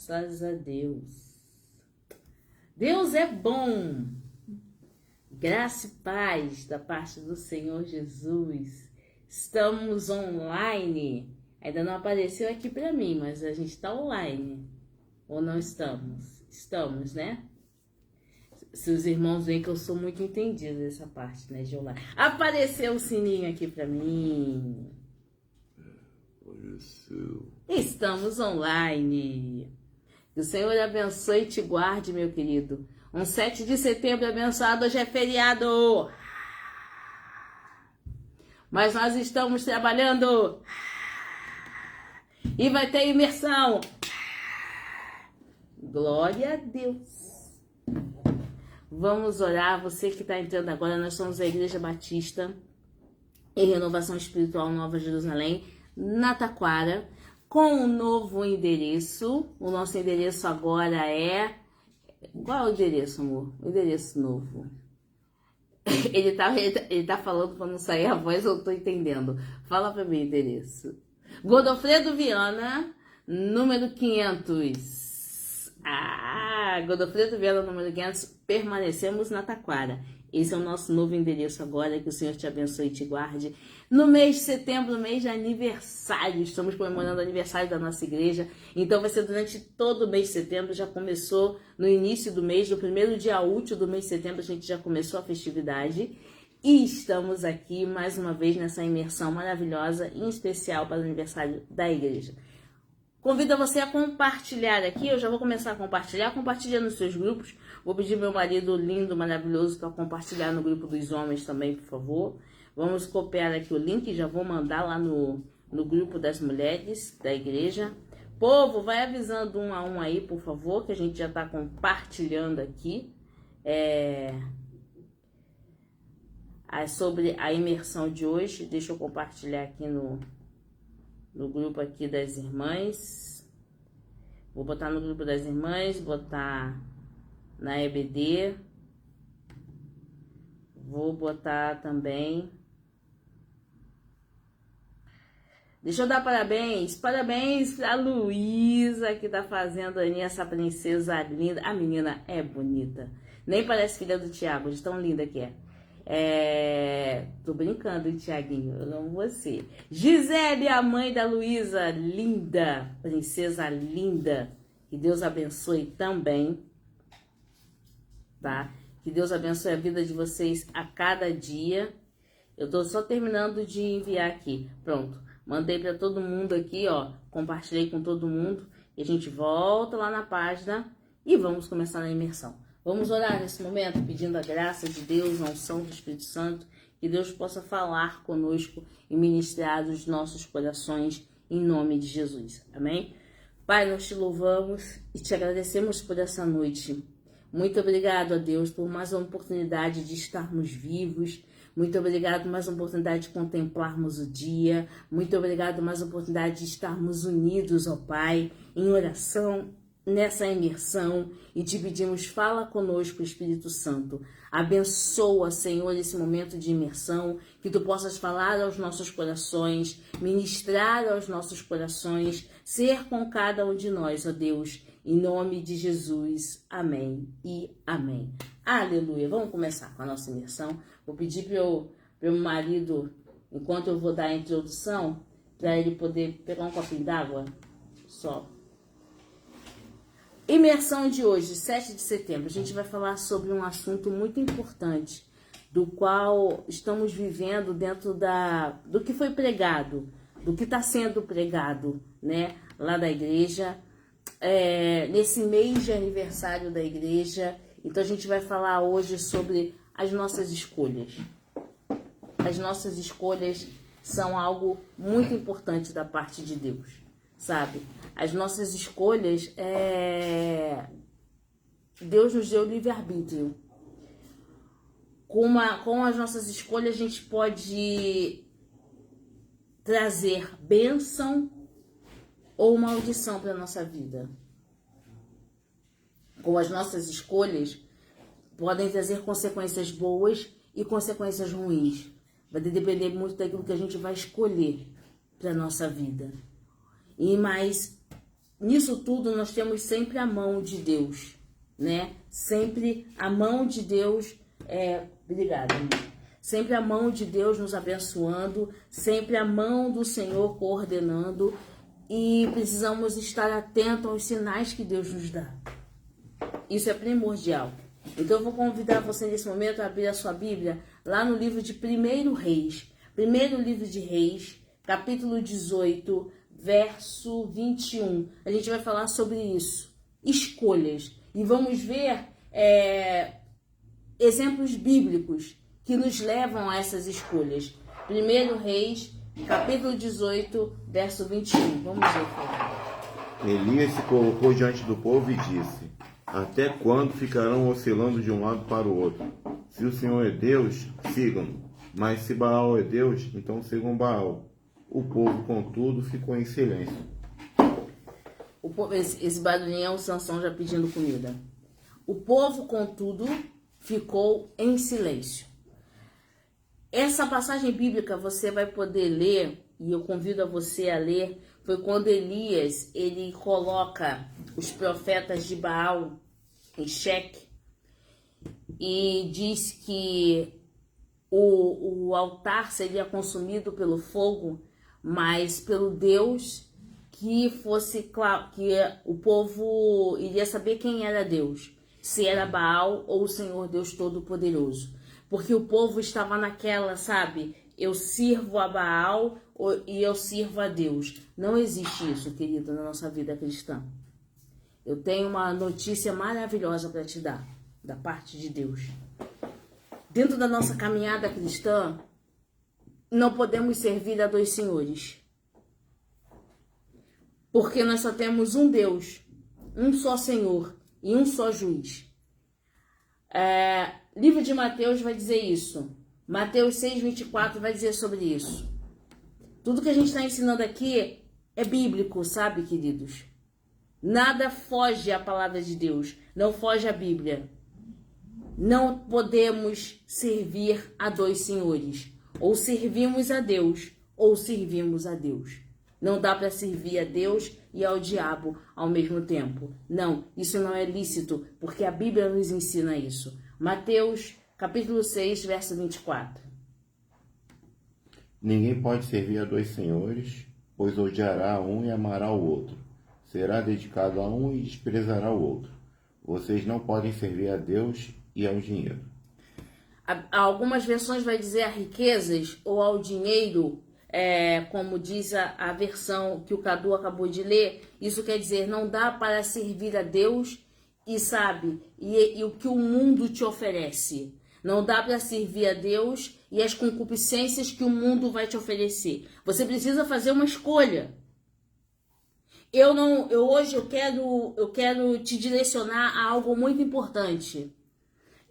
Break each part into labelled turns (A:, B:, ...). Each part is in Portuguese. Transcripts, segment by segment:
A: Graças a Deus. Deus é bom. Graça e paz da parte do Senhor Jesus. Estamos online. Ainda não apareceu aqui para mim, mas a gente está online. Ou não estamos? Estamos, né? Se os irmãos veem que eu sou muito entendida dessa parte, né, de online. Apareceu o sininho aqui para mim.
B: Apareceu.
A: Estamos online. Que o Senhor abençoe e te guarde, meu querido. Um 7 de setembro abençoado, hoje é feriado. Mas nós estamos trabalhando. E vai ter imersão. Glória a Deus. Vamos orar. Você que está entrando agora, nós somos a Igreja Batista em Renovação Espiritual Nova Jerusalém, na Taquara, com um novo endereço. O nosso endereço agora é... Qual é o endereço, amor? O endereço novo. Ele tá falando para não sair a voz, eu tô entendendo. Fala para mim o endereço. Godofredo Viana, número 500. Godofredo Viana, número 500. Permanecemos na Taquara. Esse é o nosso novo endereço agora. Que o Senhor te abençoe e te guarde. No mês de setembro, mês de aniversário, estamos comemorando o aniversário da nossa igreja. Então vai ser durante todo o mês de setembro. Já começou no início do mês, no primeiro dia útil do mês de setembro, a gente já começou a festividade. E estamos aqui mais uma vez nessa imersão maravilhosa, em especial para o aniversário da igreja. Convido você a compartilhar aqui. Eu já vou começar a compartilhar. Compartilha nos seus grupos. Vou pedir meu marido lindo, maravilhoso, para compartilhar no grupo dos homens também, por favor. Vamos copiar aqui o link. Já vou mandar lá no grupo das mulheres da igreja. Povo, vai avisando um a um aí, por favor, que a gente já está compartilhando aqui. Sobre a imersão de hoje. Deixa eu compartilhar aqui no grupo aqui das irmãs. Vou botar no grupo das irmãs, botar na EBD. Vou botar também. Deixa eu dar parabéns. Parabéns pra Luísa, que tá fazendo aí essa princesa linda. A menina é bonita. Nem parece filha do Tiago, de tão linda que é. Tô brincando, Tiaguinho, eu amo você. Gisele, a mãe da Luísa, linda, princesa linda. Que Deus abençoe também, tá? Que Deus abençoe a vida de vocês a cada dia. Eu tô só terminando de enviar aqui. Pronto, mandei para todo mundo aqui, ó. Compartilhei com todo mundo. E a gente volta lá na página e vamos começar a imersão. Vamos orar nesse momento, pedindo a graça de Deus, a unção do Espírito Santo, que Deus possa falar conosco e ministrar os nossos corações, em nome de Jesus. Amém? Pai, nós te louvamos e te agradecemos por essa noite. Muito obrigado a Deus por mais uma oportunidade de estarmos vivos. Muito obrigado por mais uma oportunidade de contemplarmos o dia. Muito obrigado por mais uma oportunidade de estarmos unidos, ó Pai, em oração, nessa imersão, e te pedimos, fala conosco, Espírito Santo. Abençoa, Senhor, esse momento de imersão, que tu possas falar aos nossos corações, ministrar aos nossos corações, ser com cada um de nós, ó Deus, em nome de Jesus. Amém e amém. Aleluia. Vamos começar com a nossa imersão. Vou pedir para o meu marido, enquanto eu vou dar a introdução, para ele poder pegar um copinho d'água, só. Imersão de hoje, 7 de setembro, a gente vai falar sobre um assunto muito importante, do qual estamos vivendo dentro do que foi pregado, do que está sendo pregado, né, lá da igreja, nesse mês de aniversário da igreja. Então a gente vai falar hoje sobre as nossas escolhas. As nossas escolhas são algo muito importante da parte de Deus, sabe? As nossas escolhas, Deus nos deu livre-arbítrio. Com as nossas escolhas, a gente pode trazer bênção ou maldição para a nossa vida. Com as nossas escolhas, podem trazer consequências boas e consequências ruins. Vai depender muito daquilo que a gente vai escolher para a nossa vida. nisso tudo nós temos sempre a mão de Deus, né? Sempre a mão de Deus, obrigada, amor. Sempre a mão de Deus nos abençoando, sempre a mão do Senhor coordenando, e precisamos estar atentos aos sinais que Deus nos dá. Isso é primordial. Então eu vou convidar você nesse momento a abrir a sua Bíblia lá no livro de 1 Reis. Primeiro livro de Reis, capítulo 18, verso 21. A gente vai falar sobre isso. Escolhas. E vamos ver exemplos bíblicos que nos levam a essas escolhas. 1 Reis, capítulo 18, verso 21. Vamos ver.
B: Elias se colocou diante do povo e disse: até quando ficarão oscilando de um lado para o outro? Se o Senhor é Deus, sigam-no. Mas se Baal é Deus, então sigam Baal. O povo, contudo, ficou em silêncio.
A: Esse barulhinho é o Sansão já pedindo comida. O povo, contudo, ficou em silêncio. Essa passagem bíblica você vai poder ler, e eu convido a você a ler, foi quando Elias, ele coloca os profetas de Baal em xeque e diz que o altar seria consumido pelo fogo, mas pelo Deus que fosse claro, que o povo iria saber quem era Deus, se era Baal ou o Senhor Deus Todo-Poderoso. Porque o povo estava naquela, sabe? Eu sirvo a Baal e eu sirvo a Deus. Não existe isso, querido, na nossa vida cristã. Eu tenho uma notícia maravilhosa para te dar, da parte de Deus. Dentro da nossa caminhada cristã, não podemos servir a dois senhores. Porque nós só temos um Deus, um só Senhor e um só juiz. Livro de Mateus vai dizer isso. Mateus 6:24 vai dizer sobre isso. Tudo que a gente está ensinando aqui é bíblico, sabe, queridos? Nada foge à palavra de Deus, não foge à Bíblia. Não podemos servir a dois senhores. Ou servimos a Deus, ou servimos a Deus. Não dá para servir a Deus e ao diabo ao mesmo tempo. Não, isso não é lícito, porque a Bíblia nos ensina isso. Mateus, capítulo 6, verso 24.
B: Ninguém pode servir a dois senhores, pois odiará a um e amará o outro. Será dedicado a um e desprezará o outro. Vocês não podem servir a Deus e ao dinheiro.
A: Algumas versões vai dizer a riquezas ou ao dinheiro, como diz a versão que o Cadu acabou de ler. Isso quer dizer, não dá para servir a Deus e o que o mundo te oferece. Não dá para servir a Deus e as concupiscências que o mundo vai te oferecer. Você precisa fazer uma escolha. Hoje eu quero te direcionar a algo muito importante.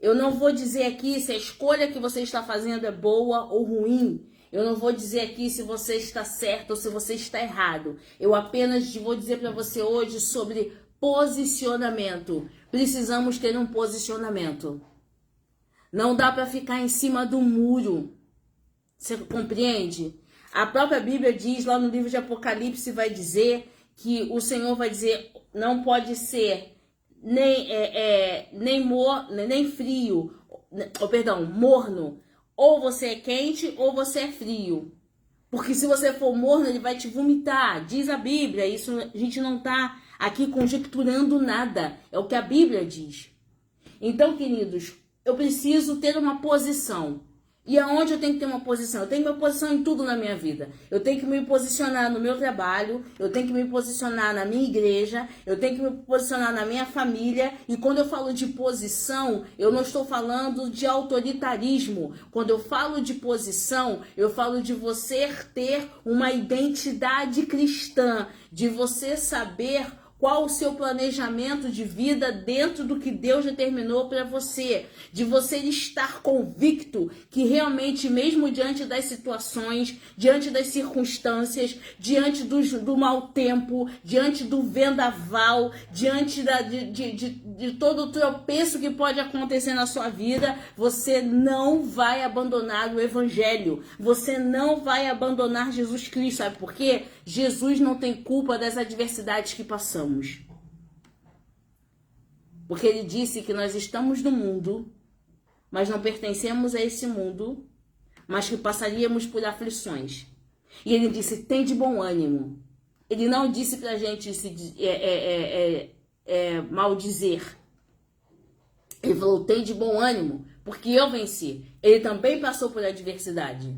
A: Eu não vou dizer aqui se a escolha que você está fazendo é boa ou ruim. Eu não vou dizer aqui se você está certo ou se você está errado. Eu apenas vou dizer para você hoje sobre posicionamento. Precisamos ter um posicionamento. Não dá para ficar em cima do muro. Você compreende? A própria Bíblia diz, lá no livro de Apocalipse, vai dizer que o Senhor vai dizer, não pode ser nem frio, morno. Ou você é quente ou você é frio. Porque se você for morno, ele vai te vomitar. Diz a Bíblia. Isso a gente não está aqui conjecturando nada. É o que a Bíblia diz. Então, queridos, eu preciso ter uma posição. E aonde eu tenho que ter uma posição? Eu tenho que me posicionar em tudo na minha vida. Eu tenho que me posicionar no meu trabalho, eu tenho que me posicionar na minha igreja, eu tenho que me posicionar na minha família. E quando eu falo de posição, eu não estou falando de autoritarismo. Quando eu falo de posição, eu falo de você ter uma identidade cristã, de você saber qual o seu planejamento de vida dentro do que Deus determinou para você, de você estar convicto que realmente, mesmo diante das situações, diante das circunstâncias, diante do mau tempo, diante do vendaval, diante de todo o tropeço que pode acontecer na sua vida, você não vai abandonar o Evangelho, você não vai abandonar Jesus Cristo, sabe por quê? Jesus não tem culpa das adversidades que passamos. Porque ele disse que nós estamos no mundo, mas não pertencemos a esse mundo, mas que passaríamos por aflições. E ele disse, tem de bom ânimo. Ele não disse pra gente maldizer. Ele falou, tem de bom ânimo, porque eu venci. Ele também passou por adversidade.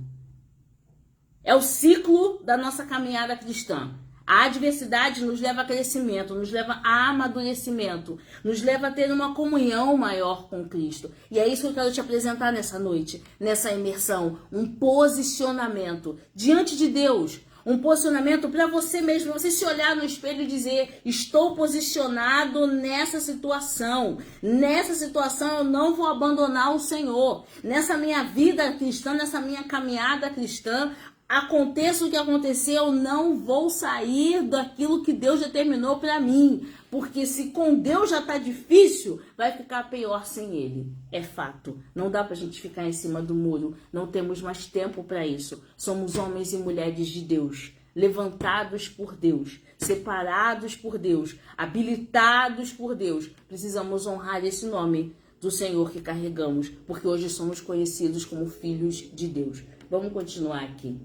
A: É o ciclo da nossa caminhada cristã. A adversidade nos leva a crescimento, nos leva a amadurecimento, nos leva a ter uma comunhão maior com Cristo. E é isso que eu quero te apresentar nessa noite, nessa imersão. Um posicionamento diante de Deus. Um posicionamento para você mesmo, para você se olhar no espelho e dizer, estou posicionado nessa situação. Nessa situação eu não vou abandonar o Senhor. Nessa minha vida cristã, nessa minha caminhada cristã, aconteça o que acontecer, eu não vou sair daquilo que Deus determinou para mim. Porque se com Deus já tá difícil, vai ficar pior sem Ele. É fato. Não dá pra gente ficar em cima do muro. Não temos mais tempo para isso. Somos homens e mulheres de Deus. Levantados por Deus. Separados por Deus. Habilitados por Deus. Precisamos honrar esse nome do Senhor que carregamos. Porque hoje somos conhecidos como filhos de Deus. Vamos continuar aqui.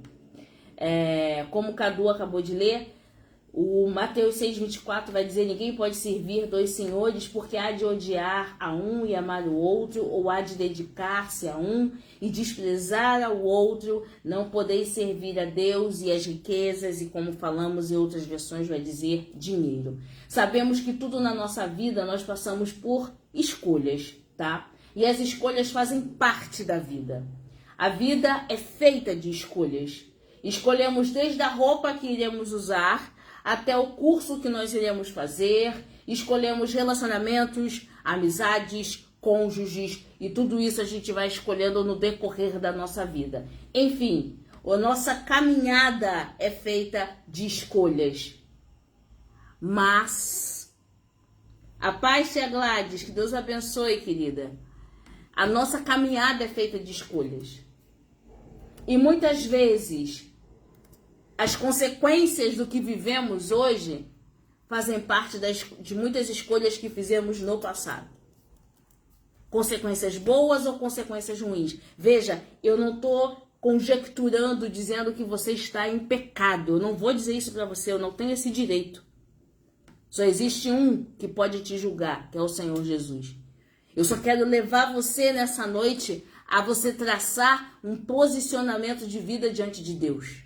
A: Como o Cadu acabou de ler, o Mateus 6,24 vai dizer, ninguém pode servir dois senhores, porque há de odiar a um e amar o outro, ou há de dedicar-se a um e desprezar ao outro. Não podeis servir a Deus e as riquezas, e como falamos em outras versões vai dizer dinheiro. Sabemos que tudo na nossa vida nós passamos por escolhas, tá? E as escolhas fazem parte da vida. A vida é feita de escolhas. Escolhemos desde a roupa que iremos usar até o curso que nós iremos fazer. Escolhemos relacionamentos, amizades, cônjuges e tudo isso a gente vai escolhendo no decorrer da nossa vida. Enfim, a nossa caminhada é feita de escolhas. Mas, a paz e a Gladys, que Deus abençoe, querida. A nossa caminhada é feita de escolhas. E muitas vezes, as consequências do que vivemos hoje fazem parte de muitas escolhas que fizemos no passado. Consequências boas ou consequências ruins. Veja, eu não estou conjecturando, dizendo que você está em pecado. Eu não vou dizer isso para você, eu não tenho esse direito. Só existe um que pode te julgar, que é o Senhor Jesus. Eu só quero levar você nessa noite a você traçar um posicionamento de vida diante de Deus.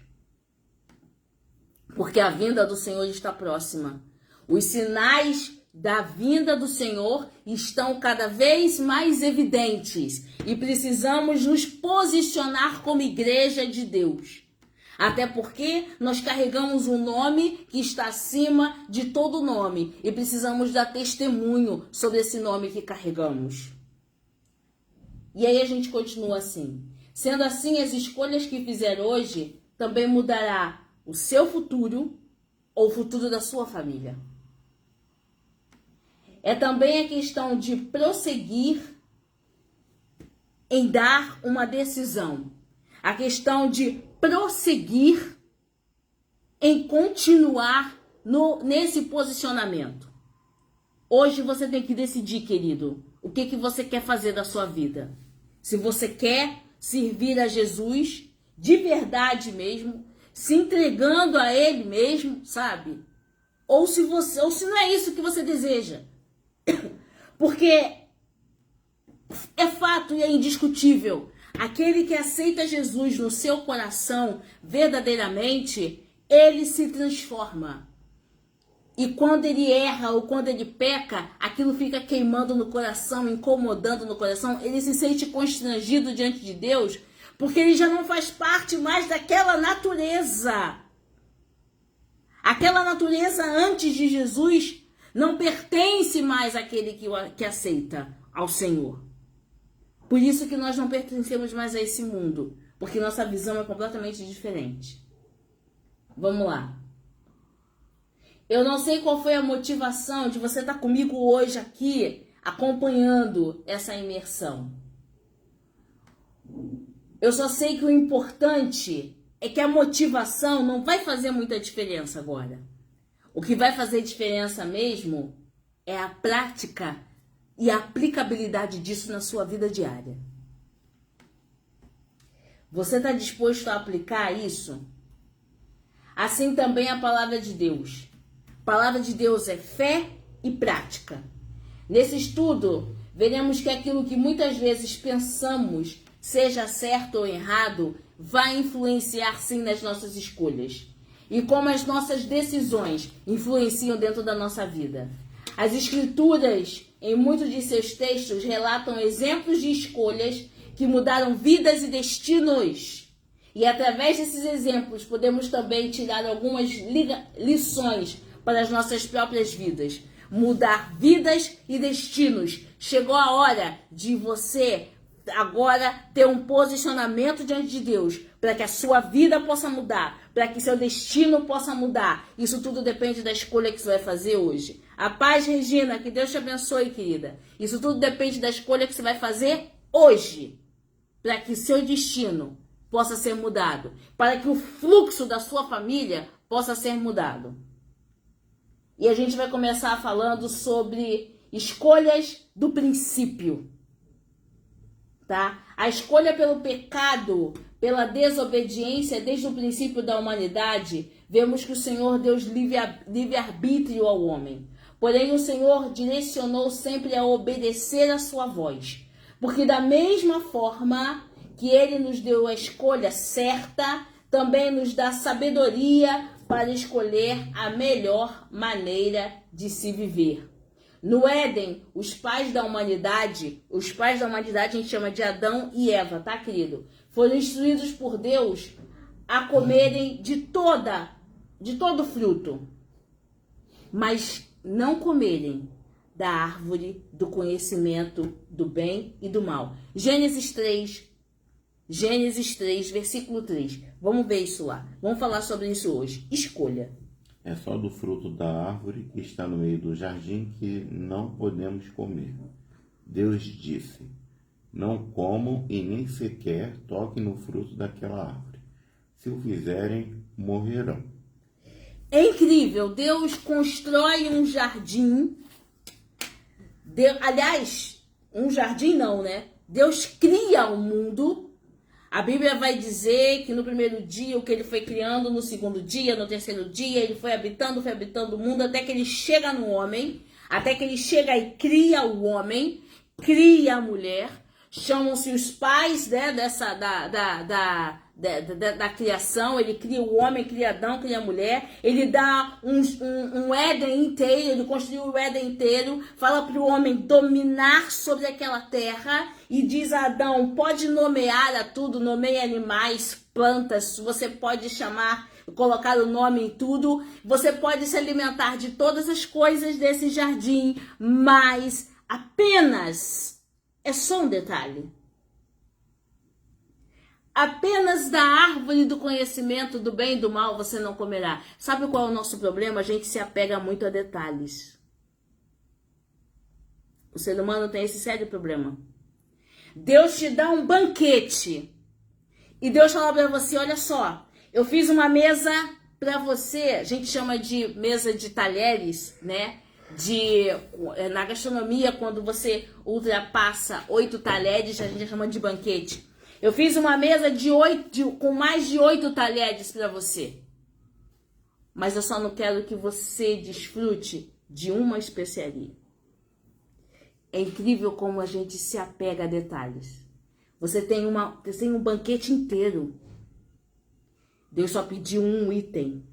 A: Porque a vinda do Senhor está próxima. Os sinais da vinda do Senhor estão cada vez mais evidentes. E precisamos nos posicionar como igreja de Deus. Até porque nós carregamos um nome que está acima de todo nome. E precisamos dar testemunho sobre esse nome que carregamos. E aí a gente continua assim. Sendo assim, as escolhas que fizer hoje também mudará o seu futuro ou o futuro da sua família. É também a questão de prosseguir em dar uma decisão. A questão de prosseguir em continuar nesse posicionamento. Hoje você tem que decidir, querido, o que você quer fazer da sua vida. Se você quer servir a Jesus de verdade mesmo, se entregando a Ele mesmo, sabe? Ou se não é isso que você deseja. Porque é fato e é indiscutível. Aquele que aceita Jesus no seu coração verdadeiramente, ele se transforma. E quando ele erra ou quando ele peca, aquilo fica queimando no coração, incomodando no coração. Ele se sente constrangido diante de Deus, porque ele já não faz parte mais daquela natureza. Aquela natureza antes de Jesus não pertence mais àquele que aceita ao Senhor. Por isso que nós não pertencemos mais a esse mundo, porque nossa visão é completamente diferente. Vamos lá. Eu não sei qual foi a motivação de você estar comigo hoje aqui, acompanhando essa imersão. Eu só sei que o importante é que a motivação não vai fazer muita diferença agora. O que vai fazer diferença mesmo é a prática e a aplicabilidade disso na sua vida diária. Você está disposto a aplicar isso? Assim também a palavra de Deus. A palavra de Deus é fé e prática. Nesse estudo, veremos que aquilo que muitas vezes pensamos, seja certo ou errado, vai influenciar sim nas nossas escolhas. E como as nossas decisões influenciam dentro da nossa vida. As Escrituras, em muitos de seus textos, relatam exemplos de escolhas que mudaram vidas e destinos. E através desses exemplos, podemos também tirar algumas lições para as nossas próprias vidas. Mudar vidas e destinos. Chegou a hora de você agora ter um posicionamento diante de Deus, para que a sua vida possa mudar, para que seu destino possa mudar. Isso tudo depende da escolha que você vai fazer hoje. A paz, Regina, que Deus te abençoe, querida. Isso tudo depende da escolha que você vai fazer hoje, para que seu destino possa ser mudado, para que o fluxo da sua família possa ser mudado. E a gente vai começar falando sobre escolhas do princípio. Tá? A escolha pelo pecado, pela desobediência desde o princípio da humanidade, vemos que o Senhor deu livre-arbítrio ao homem. Porém, o Senhor direcionou sempre a obedecer a sua voz. Porque da mesma forma que Ele nos deu a escolha certa, também nos dá sabedoria para escolher a melhor maneira de se viver. No Éden, os pais da humanidade a gente chama de Adão e Eva, tá, querido? Foram instruídos por Deus a comerem de todo fruto, mas não comerem da árvore do conhecimento do bem e do mal. Gênesis 3, versículo 3. Vamos ver isso lá. Vamos falar sobre isso hoje. Escolha.
B: É só do fruto da árvore que está no meio do jardim que não podemos comer. Deus disse: não comam e nem sequer toquem no fruto daquela árvore. Se o fizerem, morrerão.
A: É incrível. Deus constrói um jardim. Aliás, um jardim não, né? Deus cria o mundo. A Bíblia vai dizer que no primeiro dia o que ele foi criando, no segundo dia, no terceiro dia, ele foi habitando o mundo até que ele chega no homem, até que ele chega e cria o homem, cria a mulher. Chamam-se os pais, né, da criação. Ele cria o homem, cria Adão, cria a mulher. Ele dá um Éden inteiro, ele construiu o Éden inteiro. Fala para o homem dominar sobre aquela terra. E diz a Adão, pode nomear a tudo, nomeia animais, plantas. Você pode colocar o nome em tudo. Você pode se alimentar de todas as coisas desse jardim. Mas apenas... é só um detalhe. Apenas da árvore do conhecimento do bem e do mal você não comerá. Sabe qual é o nosso problema? A gente se apega muito a detalhes. O ser humano tem esse sério problema. Deus te dá um banquete. E Deus fala para você, olha só, eu fiz uma mesa para você. A gente chama de mesa de talheres, né? Na gastronomia, quando você ultrapassa 8 talheres, a gente chama de banquete. Eu fiz uma mesa com mais de 8 talheres para você. Mas eu só não quero que você desfrute de uma especiaria. É incrível como a gente se apega a detalhes. Você tem um banquete inteiro. Deus só pediu um item.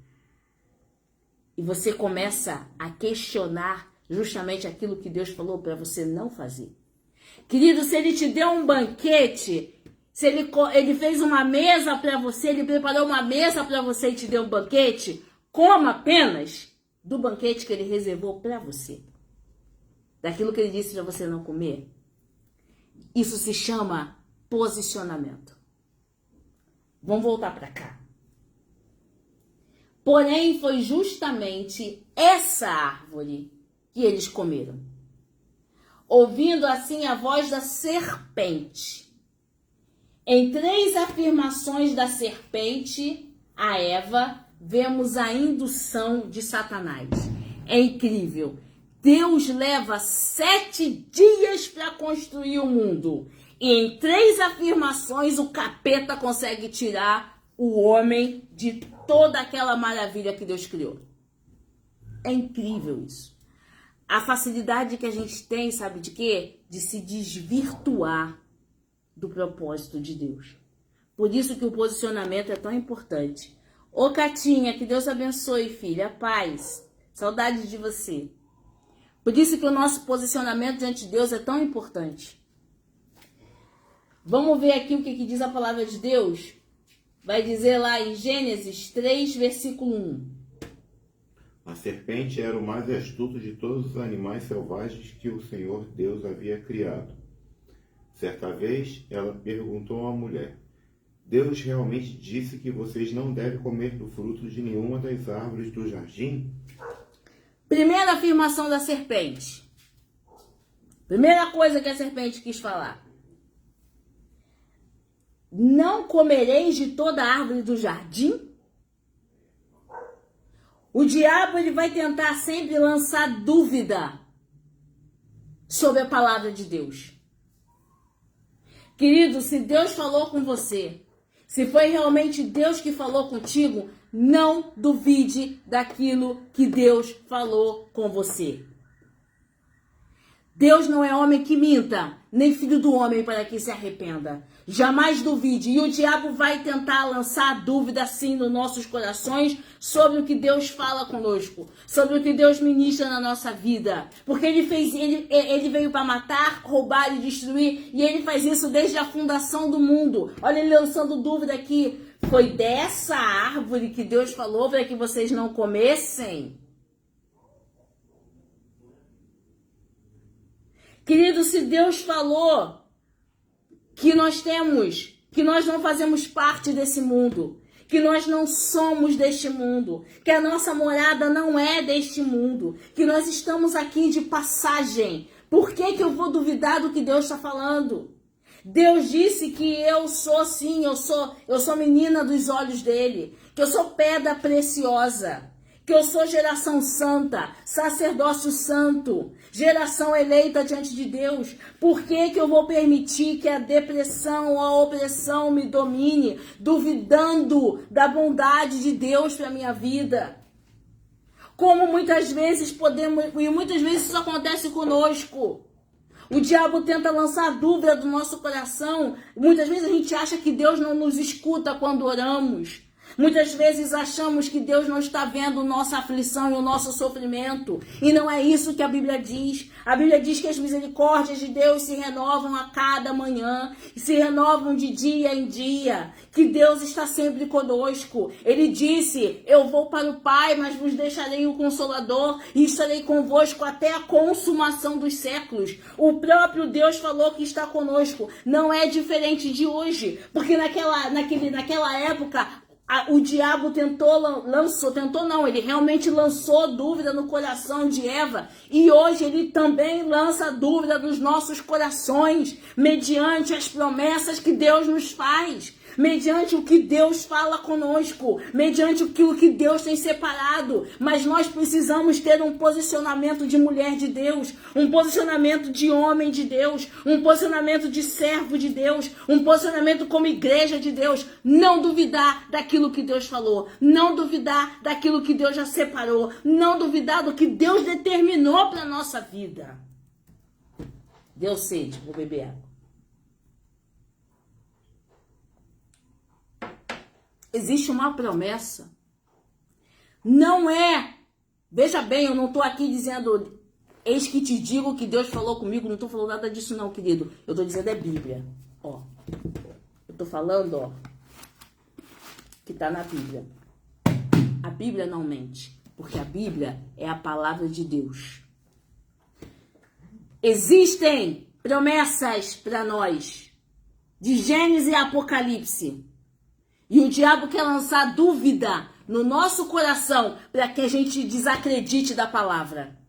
A: E você começa a questionar justamente aquilo que Deus falou para você não fazer. Querido, se Ele te deu um banquete, se Ele fez uma mesa para você, Ele preparou uma mesa para você e te deu um banquete, coma apenas do banquete que ele reservou para você, daquilo que ele disse para você não comer. Isso se chama posicionamento. Vamos voltar para cá. Porém, foi justamente essa árvore que eles comeram. Ouvindo assim a voz da serpente. Em 3 afirmações da serpente a Eva, vemos a indução de Satanás. É incrível. Deus leva 7 dias para construir o mundo. E em 3 afirmações o capeta consegue tirar o homem de toda aquela maravilha que Deus criou. É incrível isso. A facilidade que a gente tem, sabe de quê? De se desvirtuar do propósito de Deus. Por isso que o posicionamento é tão importante. Ô Catinha, que Deus abençoe, filha. Paz. Saudade de você. Por isso que o nosso posicionamento diante de Deus é tão importante. Vamos ver aqui o que diz a palavra de Deus? Vai dizer lá em Gênesis 3, versículo 1.
B: A serpente era o mais astuto de todos os animais selvagens que o Senhor Deus havia criado. Certa vez, ela perguntou à mulher: Deus realmente disse que vocês não devem comer do fruto de nenhuma das árvores do jardim?
A: Primeira afirmação da serpente. Primeira coisa que a serpente quis falar. Não comereis de toda árvore do jardim? O diabo ele vai tentar sempre lançar dúvida sobre a palavra de Deus. Querido, se Deus falou com você, se foi realmente Deus que falou contigo, não duvide daquilo que Deus falou com você. Deus não é homem que minta, nem filho do homem para que se arrependa. Jamais duvide. E o diabo vai tentar lançar dúvida assim nos nossos corações sobre o que Deus fala conosco, sobre o que Deus ministra na nossa vida. Porque ele veio para matar, roubar e destruir, e ele faz isso desde a fundação do mundo. Olha ele lançando dúvida aqui. Foi dessa árvore que Deus falou para que vocês não comessem? Querido, se Deus falou que nós não fazemos parte desse mundo, que nós não somos deste mundo, que a nossa morada não é deste mundo, que nós estamos aqui de passagem, por que eu vou duvidar do que Deus está falando? Deus disse que eu sou sim, eu sou menina dos olhos dele, que eu sou pedra preciosa, que eu sou geração santa, sacerdócio santo, geração eleita diante de Deus. Por que eu vou permitir que a depressão, a opressão me domine, duvidando da bondade de Deus para minha vida? Como muitas vezes isso acontece conosco. O diabo tenta lançar dúvida do nosso coração. Muitas vezes a gente acha que Deus não nos escuta quando oramos. Muitas vezes achamos que Deus não está vendo nossa aflição e o nosso sofrimento. E não é isso que a Bíblia diz. A Bíblia diz que as misericórdias de Deus se renovam a cada manhã. E se renovam de dia em dia. Que Deus está sempre conosco. Ele disse, eu vou para o Pai, mas vos deixarei o Consolador. E estarei convosco até a consumação dos séculos. O próprio Deus falou que está conosco. Não é diferente de hoje. Porque naquela época... O diabo ele realmente lançou dúvida no coração de Eva, e hoje ele também lança dúvida nos nossos corações, mediante as promessas que Deus nos faz, mediante o que Deus fala conosco, mediante aquilo que Deus tem separado. Mas nós precisamos ter um posicionamento de mulher de Deus, um posicionamento de homem de Deus, um posicionamento de servo de Deus, um posicionamento como igreja de Deus. Não duvidar daquilo que Deus falou, não duvidar daquilo que Deus já separou, não duvidar do que Deus determinou para a nossa vida. Deu sede, vou beber água. Existe uma promessa. Não é. Veja bem, eu não estou aqui dizendo, eis que te digo que Deus falou comigo. Não estou falando nada disso não, querido. Eu estou dizendo é Bíblia. Ó. Eu estou falando, ó, que está na Bíblia. A Bíblia não mente. Porque a Bíblia é a palavra de Deus. Existem promessas para nós, de Gênesis e Apocalipse. E o diabo quer lançar dúvida no nosso coração para que a gente desacredite da palavra.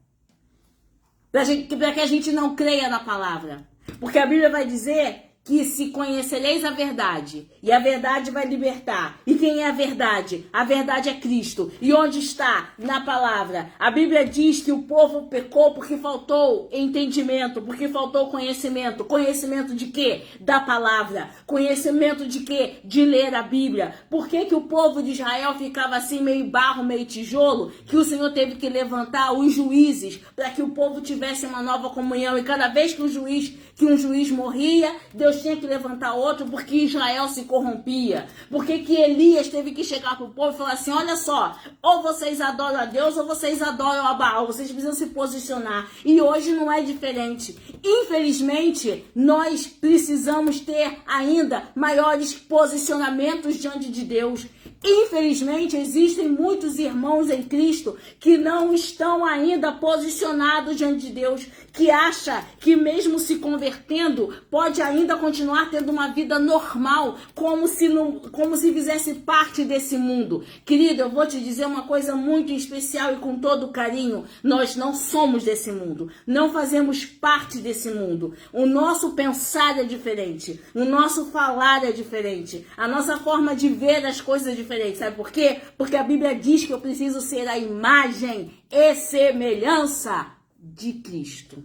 A: Para que a gente não creia na palavra. Porque a Bíblia vai dizer que se conhecereis a verdade, e a verdade vai libertar. E quem é a verdade? A verdade é Cristo. E onde está? Na palavra. A Bíblia diz que o povo pecou porque faltou entendimento, porque faltou conhecimento. Conhecimento de quê? Da palavra. Conhecimento de quê? De ler a Bíblia. Por que que o povo de Israel ficava assim, meio barro, meio tijolo? Que o Senhor teve que levantar os juízes para que o povo tivesse uma nova comunhão. E cada vez que um juiz morria, Deus tinha que levantar outro, porque Israel se corrompia. Porque que Elias teve que chegar para o povo e falar assim, olha só, ou vocês adoram a Deus ou vocês adoram a Baal, vocês precisam se posicionar. E hoje não é diferente. Infelizmente, nós precisamos ter ainda maiores posicionamentos diante de Deus. Infelizmente, existem muitos irmãos em Cristo que não estão ainda posicionados diante de Deus, que acha que mesmo se convertendo, pode ainda continuar tendo uma vida normal, como se fizesse parte desse mundo. Querido, eu vou te dizer uma coisa muito especial e com todo carinho, nós não somos desse mundo, não fazemos parte desse mundo. O nosso pensar é diferente, o nosso falar é diferente, a nossa forma de ver as coisas é diferente. Sabe por quê? Porque a Bíblia diz que eu preciso ser a imagem e semelhança de Cristo.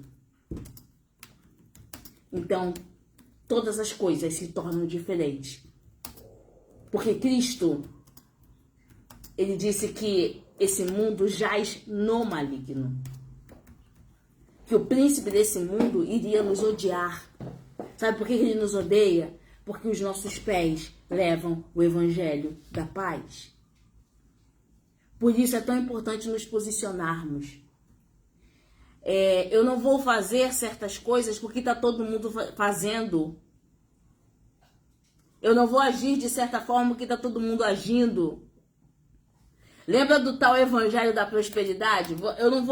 A: Então, todas as coisas se tornam diferentes. Porque Cristo, ele disse que esse mundo jaz no maligno. Que o príncipe desse mundo iria nos odiar. Sabe por que ele nos odeia? Porque os nossos pés levam o evangelho da paz. Por isso é tão importante nos posicionarmos. Eu não vou fazer certas coisas porque está todo mundo fazendo. Eu não vou agir de certa forma porque está todo mundo agindo. Lembra do tal evangelho da prosperidade? Eu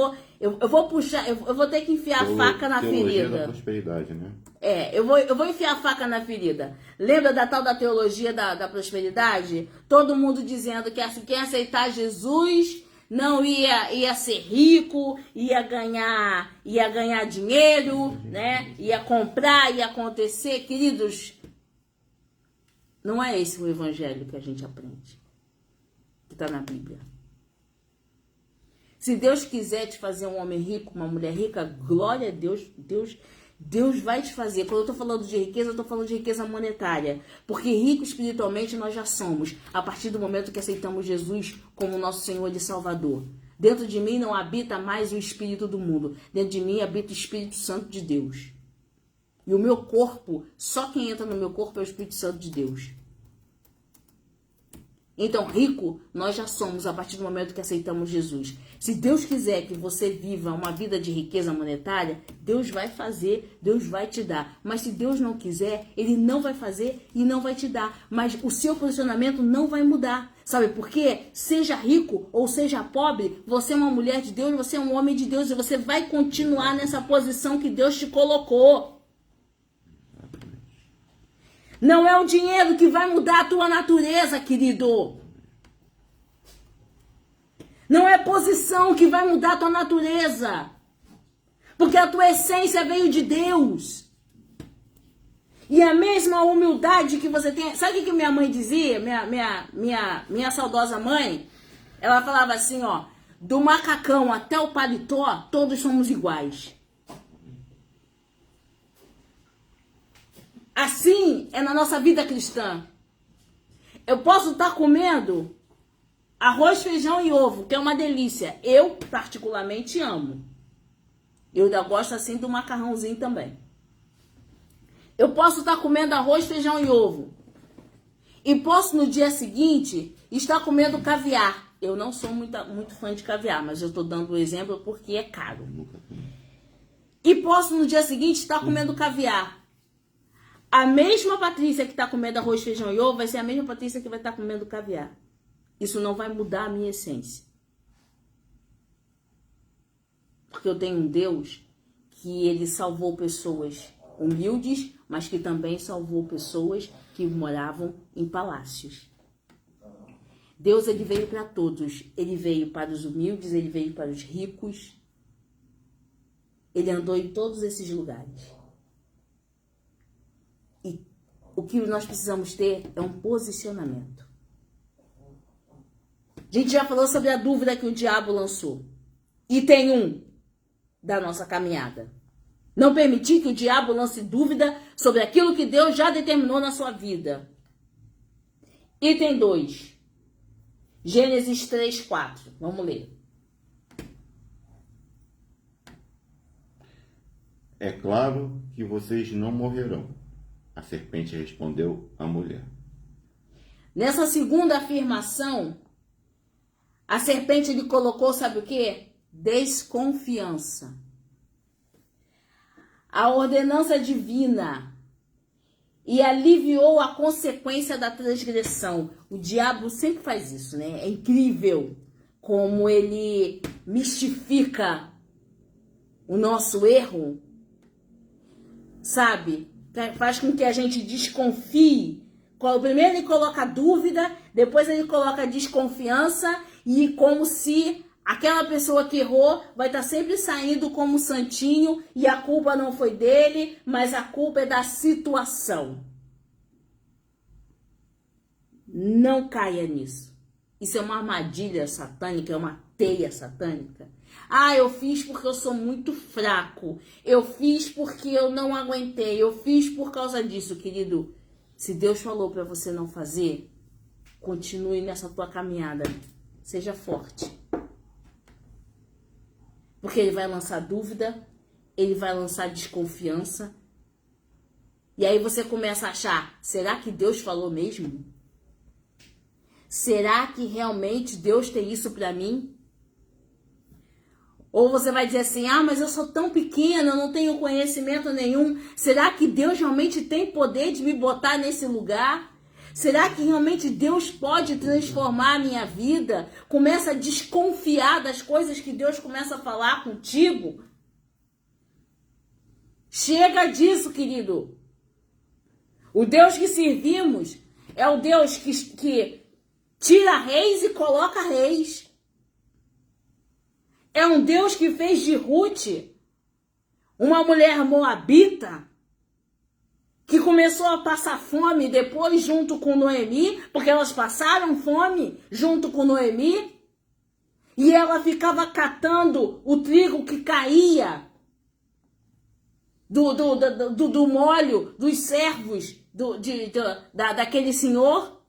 A: vou ter que enfiar a faca na ferida.
B: Da prosperidade, né?
A: Eu vou enfiar a faca na ferida. Lembra da tal da teologia da prosperidade? Todo mundo dizendo que quem aceitar Jesus não ia ser rico, ia ganhar dinheiro, né? Ia comprar, ia acontecer. Queridos, não é esse o evangelho que a gente aprende, que está na Bíblia. Se Deus quiser te fazer um homem rico, uma mulher rica, glória a Deus, Deus vai te fazer. Quando eu estou falando de riqueza, eu estou falando de riqueza monetária. Porque rico espiritualmente nós já somos, a partir do momento que aceitamos Jesus como nosso Senhor e Salvador. Dentro de mim não habita mais o espírito do mundo. Dentro de mim habita o Espírito Santo de Deus. E o meu corpo, só quem entra no meu corpo é o Espírito Santo de Deus. Então, rico, nós já somos a partir do momento que aceitamos Jesus. Se Deus quiser que você viva uma vida de riqueza monetária, Deus vai fazer, Deus vai te dar. Mas se Deus não quiser, Ele não vai fazer e não vai te dar. Mas o seu posicionamento não vai mudar. Sabe por quê? Seja rico ou seja pobre, você é uma mulher de Deus, você é um homem de Deus e você vai continuar nessa posição que Deus te colocou. Não é o dinheiro que vai mudar a tua natureza, querido. Não é posição que vai mudar a tua natureza. Porque a tua essência veio de Deus. E a mesma humildade que você tem... Sabe o que minha mãe dizia? Minha saudosa mãe? Ela falava assim, ó. Do macacão até o paletó, todos somos iguais. Assim é na nossa vida cristã. Eu posso estar comendo arroz, feijão e ovo, que é uma delícia. Eu, particularmente, amo. Eu ainda gosto assim do macarrãozinho também. Eu posso estar comendo arroz, feijão e ovo. E posso, no dia seguinte, estar comendo caviar. Eu não sou muito fã de caviar, mas eu estou dando o exemplo porque é caro. E posso, no dia seguinte, estar comendo caviar. A mesma Patrícia que está comendo arroz, feijão e ovo vai ser a mesma Patrícia que vai estar comendo caviar. Isso não vai mudar a minha essência. Porque eu tenho um Deus que ele salvou pessoas humildes, mas que também salvou pessoas que moravam em palácios. Deus, ele veio para todos. Ele veio para os humildes, ele veio para os ricos. Ele andou em todos esses lugares. E o que nós precisamos ter é um posicionamento. A gente já falou sobre a dúvida que o diabo lançou. E tem um da nossa caminhada. Não permitir que o diabo lance dúvida sobre aquilo que Deus já determinou na sua vida. Item 2. Gênesis 3:4. Vamos ler.
B: É claro que vocês não morrerão. A serpente respondeu à mulher.
A: Nessa segunda afirmação, a serpente lhe colocou, sabe o quê? Desconfiança. A ordenança divina e aliviou a consequência da transgressão. O diabo sempre faz isso, né? É incrível como ele mistifica o nosso erro, sabe? Faz com que a gente desconfie. Primeiro ele coloca dúvida, depois ele coloca desconfiança e como se aquela pessoa que errou vai estar sempre saindo como santinho e a culpa não foi dele, mas a culpa é da situação. Não caia nisso. Isso é uma armadilha satânica, é uma teia satânica. Ah, eu fiz porque eu sou muito fraco. Eu fiz porque eu não aguentei. Eu fiz por causa disso, querido. Se Deus falou para você não fazer, continue nessa tua caminhada. Seja forte. Porque ele vai lançar dúvida, ele vai lançar desconfiança. E aí você começa a achar, será que Deus falou mesmo? Será que realmente Deus tem isso para mim? Ou você vai dizer assim, mas eu sou tão pequena, eu não tenho conhecimento nenhum. Será que Deus realmente tem poder de me botar nesse lugar? Será que realmente Deus pode transformar a minha vida? Começa a desconfiar das coisas que Deus começa a falar contigo. Chega disso, querido. O Deus que servimos é o Deus que tira reis e coloca reis. É um Deus que fez de Ruth uma mulher moabita que começou a passar fome depois junto com Noemi, porque elas passaram fome junto com Noemi, e ela ficava catando o trigo que caía do molho dos servos daquele senhor,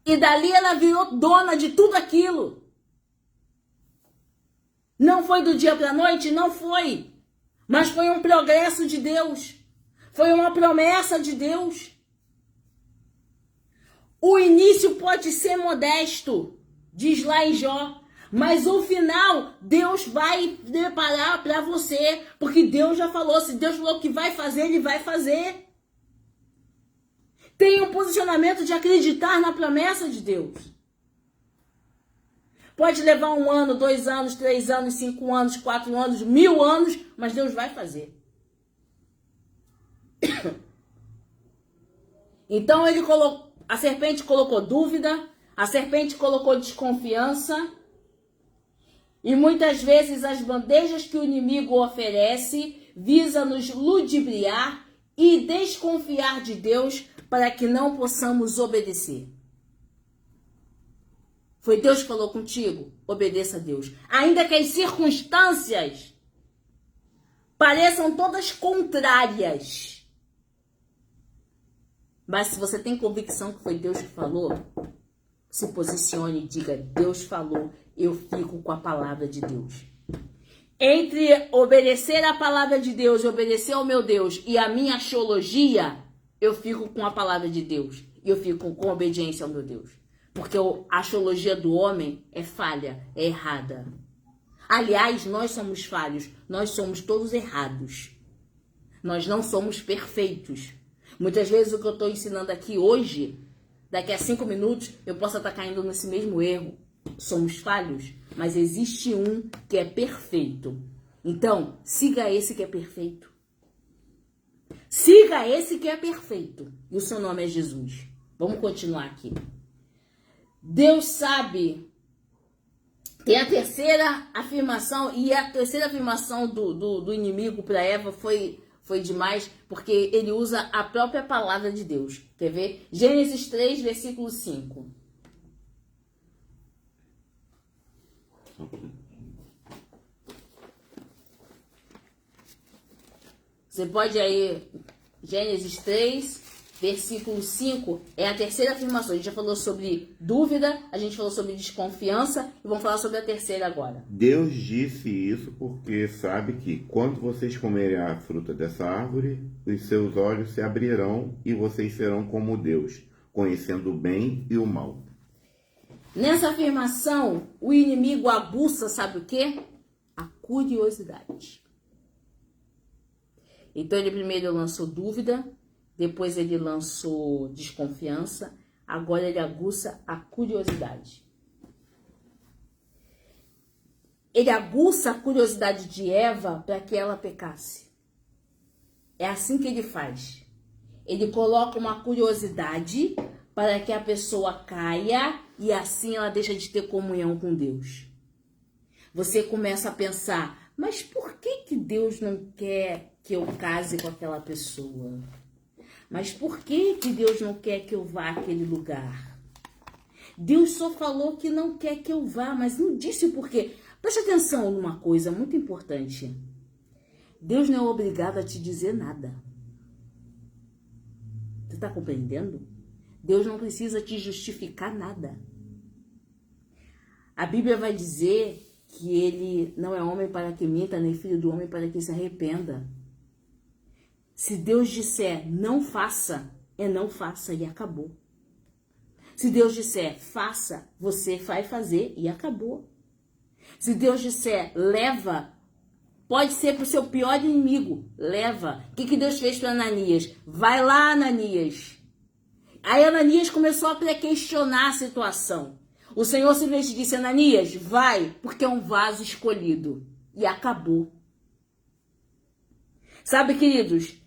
A: e dali ela virou dona de tudo aquilo. Não foi do dia para a noite? Não foi. Mas foi um progresso de Deus. Foi uma promessa de Deus. O início pode ser modesto, diz lá em Jó. Mas o final, Deus vai preparar para você. Porque Deus já falou. Se Deus falou que vai fazer, Ele vai fazer. Tenha um posicionamento de acreditar na promessa de Deus. Pode levar 1 ano, 2 anos, 3 anos, 5 anos, 4 anos, 1000 anos, mas Deus vai fazer. Então a serpente colocou dúvida, a serpente colocou desconfiança, e muitas vezes as bandejas que o inimigo oferece visa nos ludibriar e desconfiar de Deus para que não possamos obedecer. Foi Deus que falou contigo? Obedeça a Deus. Ainda que as circunstâncias pareçam todas contrárias. Mas se você tem convicção que foi Deus que falou, se posicione e diga, Deus falou, eu fico com a palavra de Deus. Entre obedecer a palavra de Deus e obedecer ao meu Deus e a minha axiologia, eu fico com a palavra de Deus. E eu fico com obediência ao meu Deus. Porque a axiologia do homem é falha, é errada. Aliás, nós somos falhos, nós somos todos errados. Nós não somos perfeitos. Muitas vezes o que eu estou ensinando aqui hoje, daqui a 5 minutos, eu posso estar caindo nesse mesmo erro. Somos falhos. mas existe um que é perfeito. Então, siga esse que é perfeito. Siga esse que é perfeito. E o seu nome é Jesus. Vamos continuar aqui. Deus sabe. Tem a terceira afirmação, e a terceira afirmação do inimigo para Eva foi demais, porque ele usa a própria palavra de Deus. Quer ver? Gênesis 3, versículo 5. Você pode aí, Gênesis 3, versículo 5, é a terceira afirmação. A gente já falou sobre dúvida, a gente falou sobre desconfiança, e vamos falar sobre a terceira agora.
B: Deus disse isso porque sabe que quando vocês comerem a fruta dessa árvore, os seus olhos se abrirão e vocês serão como Deus, conhecendo o bem e o mal.
A: Nessa afirmação, o inimigo aguça, sabe o quê? A curiosidade. Então ele primeiro lançou dúvida, depois ele lançou desconfiança, agora ele aguça a curiosidade. Ele aguça a curiosidade de Eva para que ela pecasse. É assim que ele faz. Ele coloca uma curiosidade para que a pessoa caia e assim ela deixa de ter comunhão com Deus. Você começa a pensar, mas por que Deus não quer que eu case com aquela pessoa? Mas por que Deus não quer que eu vá àquele lugar? Deus só falou que não quer que eu vá, mas não disse o porquê. Preste atenção numa coisa muito importante. Deus não é obrigado a te dizer nada. Você está compreendendo? Deus não precisa te justificar nada. A Bíblia vai dizer que ele não é homem para que minta, nem filho do homem para que se arrependa. Se Deus disser não faça, é não faça e acabou. Se Deus disser faça, você vai fazer e acabou. Se Deus disser leva, pode ser para o seu pior inimigo, leva. O que Deus fez para Ananias? Vai lá, Ananias. Aí Ananias começou a questionar a situação. O Senhor simplesmente disse, Ananias, vai, porque é um vaso escolhido. E acabou. Sabe, queridos,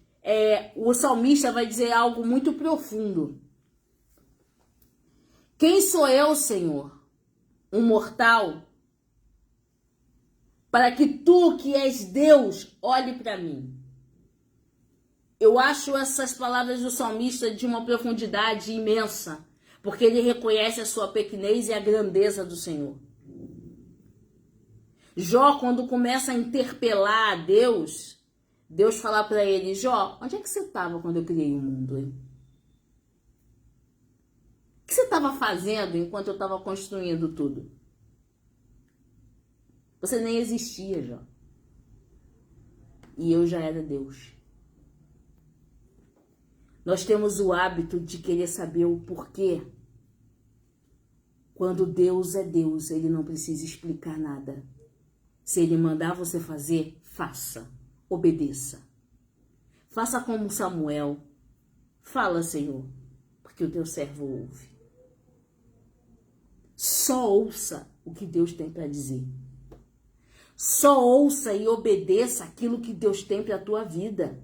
A: o salmista vai dizer algo muito profundo. Quem sou eu, Senhor? Um mortal? Para que tu, que és Deus, olhe para mim. Eu acho essas palavras do salmista de uma profundidade imensa, porque ele reconhece a sua pequenez e a grandeza do Senhor. Jó, quando começa a interpelar a Deus, Deus fala para ele, Jó, onde é que você estava quando eu criei o mundo, hein? O que você estava fazendo enquanto eu estava construindo tudo? Você nem existia, Jó. E eu já era Deus. Nós temos o hábito de querer saber o porquê. Quando Deus é Deus, ele não precisa explicar nada. Se ele mandar você fazer, faça. Obedeça. Faça como Samuel. Fala, Senhor, porque o teu servo ouve. Só ouça o que Deus tem para dizer. Só ouça e obedeça aquilo que Deus tem para a tua vida.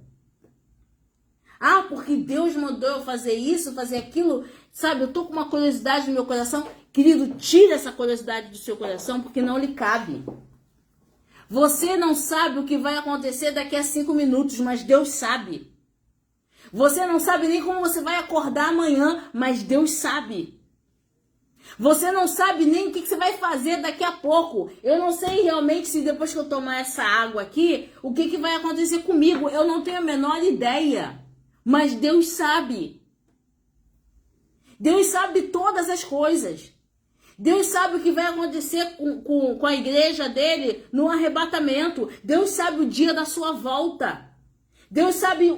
A: Ah, porque Deus mandou eu fazer isso, fazer aquilo. Sabe, eu tô com uma curiosidade no meu coração. Querido, tira essa curiosidade do seu coração, porque não lhe cabe. Você não sabe o que vai acontecer daqui a 5 minutos, mas Deus sabe. Você não sabe nem como você vai acordar amanhã, mas Deus sabe. Você não sabe nem o que você vai fazer daqui a pouco. Eu não sei realmente se depois que eu tomar essa água aqui, o que vai acontecer comigo. Eu não tenho a menor ideia. Mas Deus sabe. Deus sabe todas as coisas. Deus sabe o que vai acontecer com a igreja dele no arrebatamento. Deus sabe o dia da sua volta. Deus sabe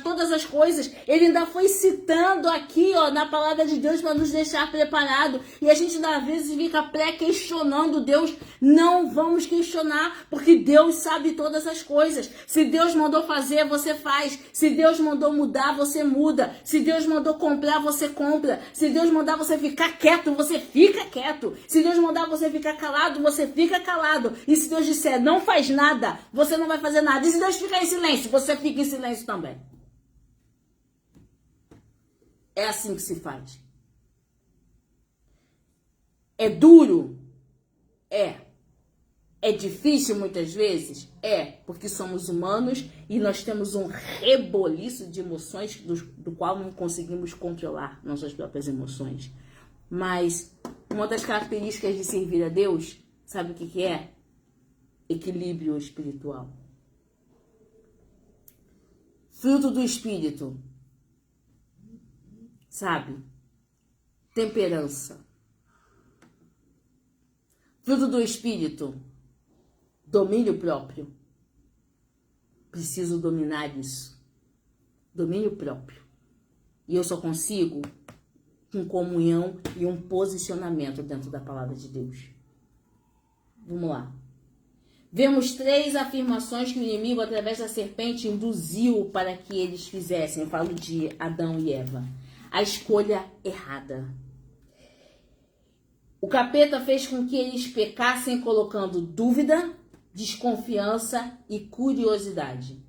A: todas as coisas. Ele ainda foi citando aqui, ó, na palavra de Deus para nos deixar preparado. E a gente, às vezes, fica pré-questionando Deus. Não vamos questionar, porque Deus sabe todas as coisas. Se Deus mandou fazer, você faz. Se Deus mandou mudar, você muda. Se Deus mandou comprar, você compra. Se Deus mandar você ficar quieto, você fica quieto. Se Deus mandar você ficar calado, você fica calado. E se Deus disser, não faz nada, você não vai fazer nada. E se Deus ficar em silêncio, você fica em silêncio também. É assim que se faz. É duro? É. É difícil muitas vezes? É, porque somos humanos e nós temos um reboliço de emoções do qual não conseguimos controlar nossas próprias emoções. Mas uma das características de servir a Deus, sabe o que é? Equilíbrio espiritual. Fruto do Espírito, sabe? Temperança. Fruto do Espírito, domínio próprio. Preciso dominar isso. Domínio próprio. E eu só consigo com comunhão e um posicionamento dentro da palavra de Deus. Vamos lá. Vemos 3 afirmações que o inimigo, através da serpente, induziu para que eles fizessem. Eu falo de Adão e Eva. A escolha errada. O capeta fez com que eles pecassem colocando dúvida, desconfiança e curiosidade.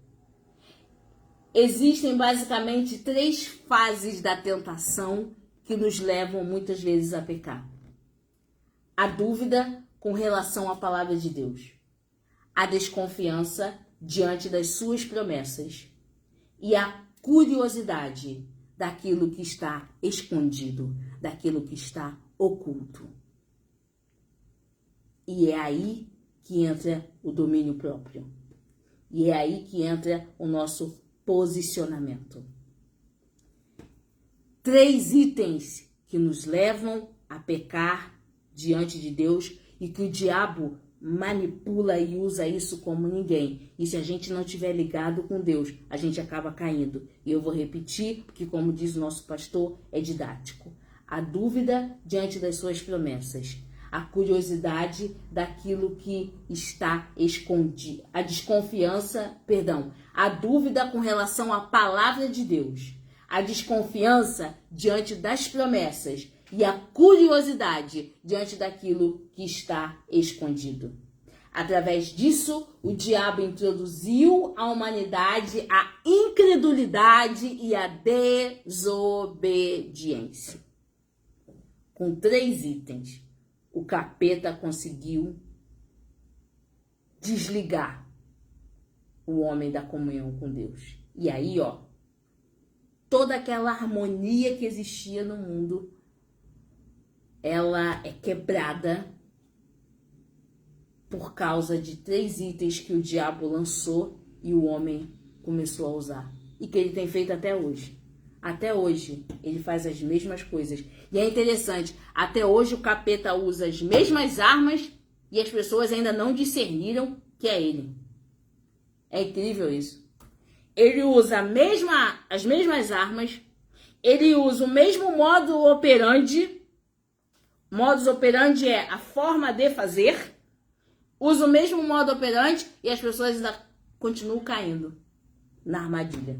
A: Existem basicamente 3 fases da tentação que nos levam muitas vezes a pecar. A dúvida com relação à palavra de Deus. A desconfiança diante das suas promessas e a curiosidade daquilo que está escondido, daquilo que está oculto. E é aí que entra o domínio próprio. E é aí que entra o nosso posicionamento. 3 itens que nos levam a pecar diante de Deus e que o diabo manipula e usa isso como ninguém. E se a gente não estiver ligado com Deus, a gente acaba caindo. E eu vou repetir, porque como diz o nosso pastor, é didático. A dúvida diante das suas promessas. A curiosidade daquilo que está escondido. A desconfiança, a dúvida com relação à palavra de Deus. A desconfiança diante das promessas. E a curiosidade diante daquilo que está escondido. Através disso, o diabo introduziu à humanidade a incredulidade e a desobediência. Com 3 itens, o capeta conseguiu desligar o homem da comunhão com Deus. E aí, ó, toda aquela harmonia que existia no mundo, ela é quebrada por causa de 3 itens que o diabo lançou e o homem começou a usar. E que ele tem feito até hoje. Até hoje, ele faz as mesmas coisas. E é interessante, até hoje o capeta usa as mesmas armas e as pessoas ainda não discerniram que é ele. É incrível isso. Ele usa as mesmas armas, ele usa o mesmo modus operandi. Modus operandi é a forma de fazer. Usa o mesmo modo operandi e as pessoas ainda continuam caindo na armadilha.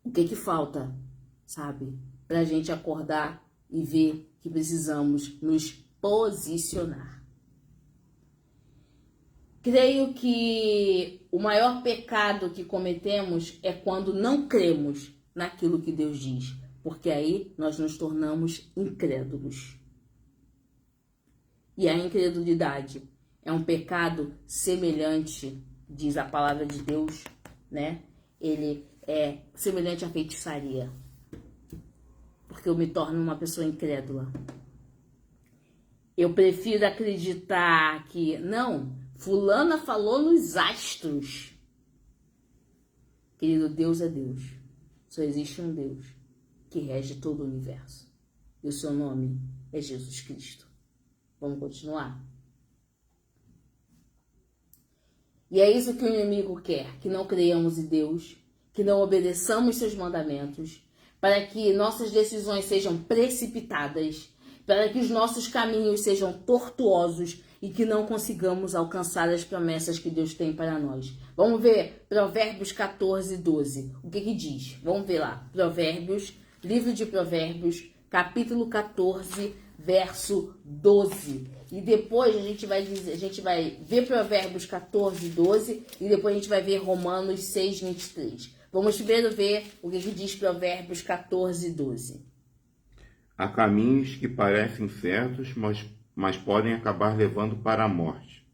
A: O que falta, sabe? Pra gente acordar e ver que precisamos nos posicionar. Creio que o maior pecado que cometemos é quando não cremos naquilo que Deus diz. Porque aí nós nos tornamos incrédulos. E a incredulidade é um pecado semelhante, diz a palavra de Deus, né? Ele é semelhante à feitiçaria. Porque eu me torno uma pessoa incrédula. Eu prefiro acreditar que, não, fulana falou nos astros. Querido, Deus é Deus. Só existe um Deus que rege todo o universo. E o seu nome é Jesus Cristo. Vamos continuar? E é isso que o inimigo quer, que não creiamos em Deus, que não obedeçamos seus mandamentos, para que nossas decisões sejam precipitadas, para que os nossos caminhos sejam tortuosos e que não consigamos alcançar as promessas que Deus tem para nós. Vamos ver Provérbios 14, 12. O que diz? Vamos ver lá. Provérbios, livro de Provérbios, capítulo 14, verso 12. E depois a gente vai ver Provérbios 14, 12 e depois a gente vai ver Romanos 6, 23. Vamos primeiro ver o que diz Provérbios 14, 12.
B: Há caminhos que parecem certos, mas podem acabar levando para a morte.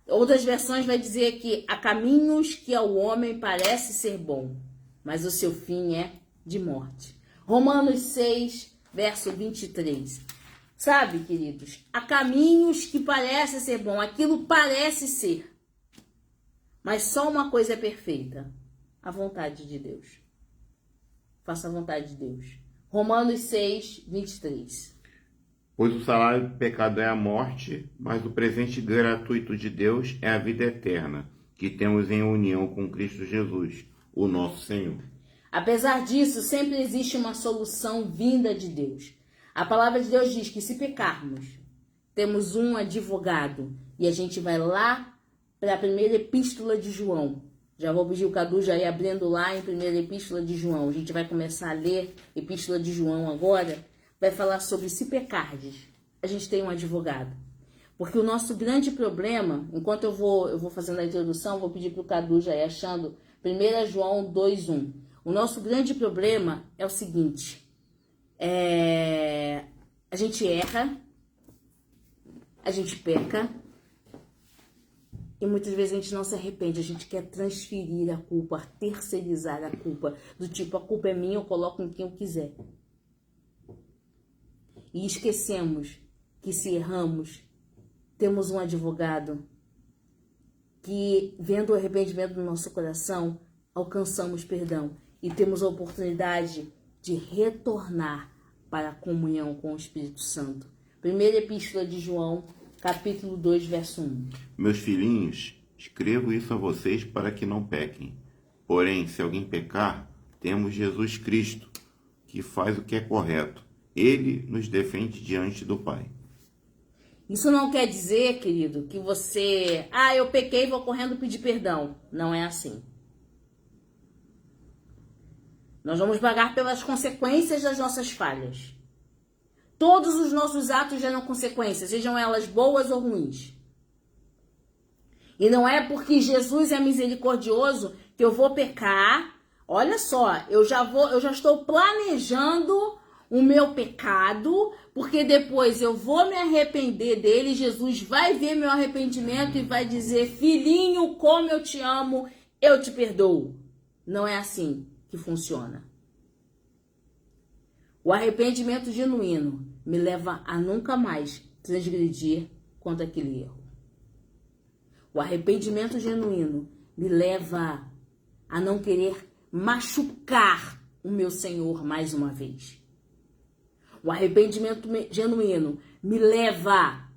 A: Outras versões vai dizer que há caminhos que ao homem parece ser bom, mas o seu fim é de morte. Romanos 6, verso 23. Sabe, queridos, há caminhos que parecem ser bom, aquilo parece ser. Mas só uma coisa é perfeita, a vontade de Deus. Faça a vontade de Deus. Romanos 6, 23.
B: Pois o salário do pecado é a morte, mas o presente gratuito de Deus é a vida eterna, que temos em união com Cristo Jesus, o nosso Senhor.
A: Apesar disso, sempre existe uma solução vinda de Deus. A palavra de Deus diz que se pecarmos, temos um advogado. E a gente vai lá para a primeira epístola de João. Já vou pedir o Cadu já ir abrindo lá em primeira epístola de João. A gente vai começar a ler epístola de João agora. Vai falar sobre se pecardes. A gente tem um advogado. Porque o nosso grande problema, enquanto eu vou fazendo a introdução, vou pedir para o Cadu já ir achando 1 João 2:1. O nosso grande problema é o seguinte. A gente erra, a gente peca e muitas vezes a gente não se arrepende, a gente quer transferir a culpa, terceirizar a culpa, do tipo, a culpa é minha, eu coloco em quem eu quiser. E esquecemos que se erramos, temos um advogado que, vendo o arrependimento do nosso coração, alcançamos perdão e temos a oportunidade de retornar para a comunhão com o Espírito Santo. Primeira epístola de João, capítulo 2, verso 1.
B: Meus filhinhos, escrevo isso a vocês para que não pequem. Porém, se alguém pecar, temos Jesus Cristo, que faz o que é correto. Ele nos defende diante do Pai.
A: Isso não quer dizer, querido, que você... eu pequei e vou correndo pedir perdão. Não é assim. Nós vamos pagar pelas consequências das nossas falhas. Todos os nossos atos geram consequências, sejam elas boas ou ruins. E não é porque Jesus é misericordioso que eu vou pecar. Olha só, eu já estou planejando o meu pecado, porque depois eu vou me arrepender dele, Jesus vai ver meu arrependimento e vai dizer: filhinho, como eu te amo, eu te perdoo. Não é assim que funciona. O arrependimento genuíno me leva a nunca mais transgredir contra aquele erro. O arrependimento genuíno me leva a não querer machucar o meu Senhor mais uma vez. O arrependimento genuíno me leva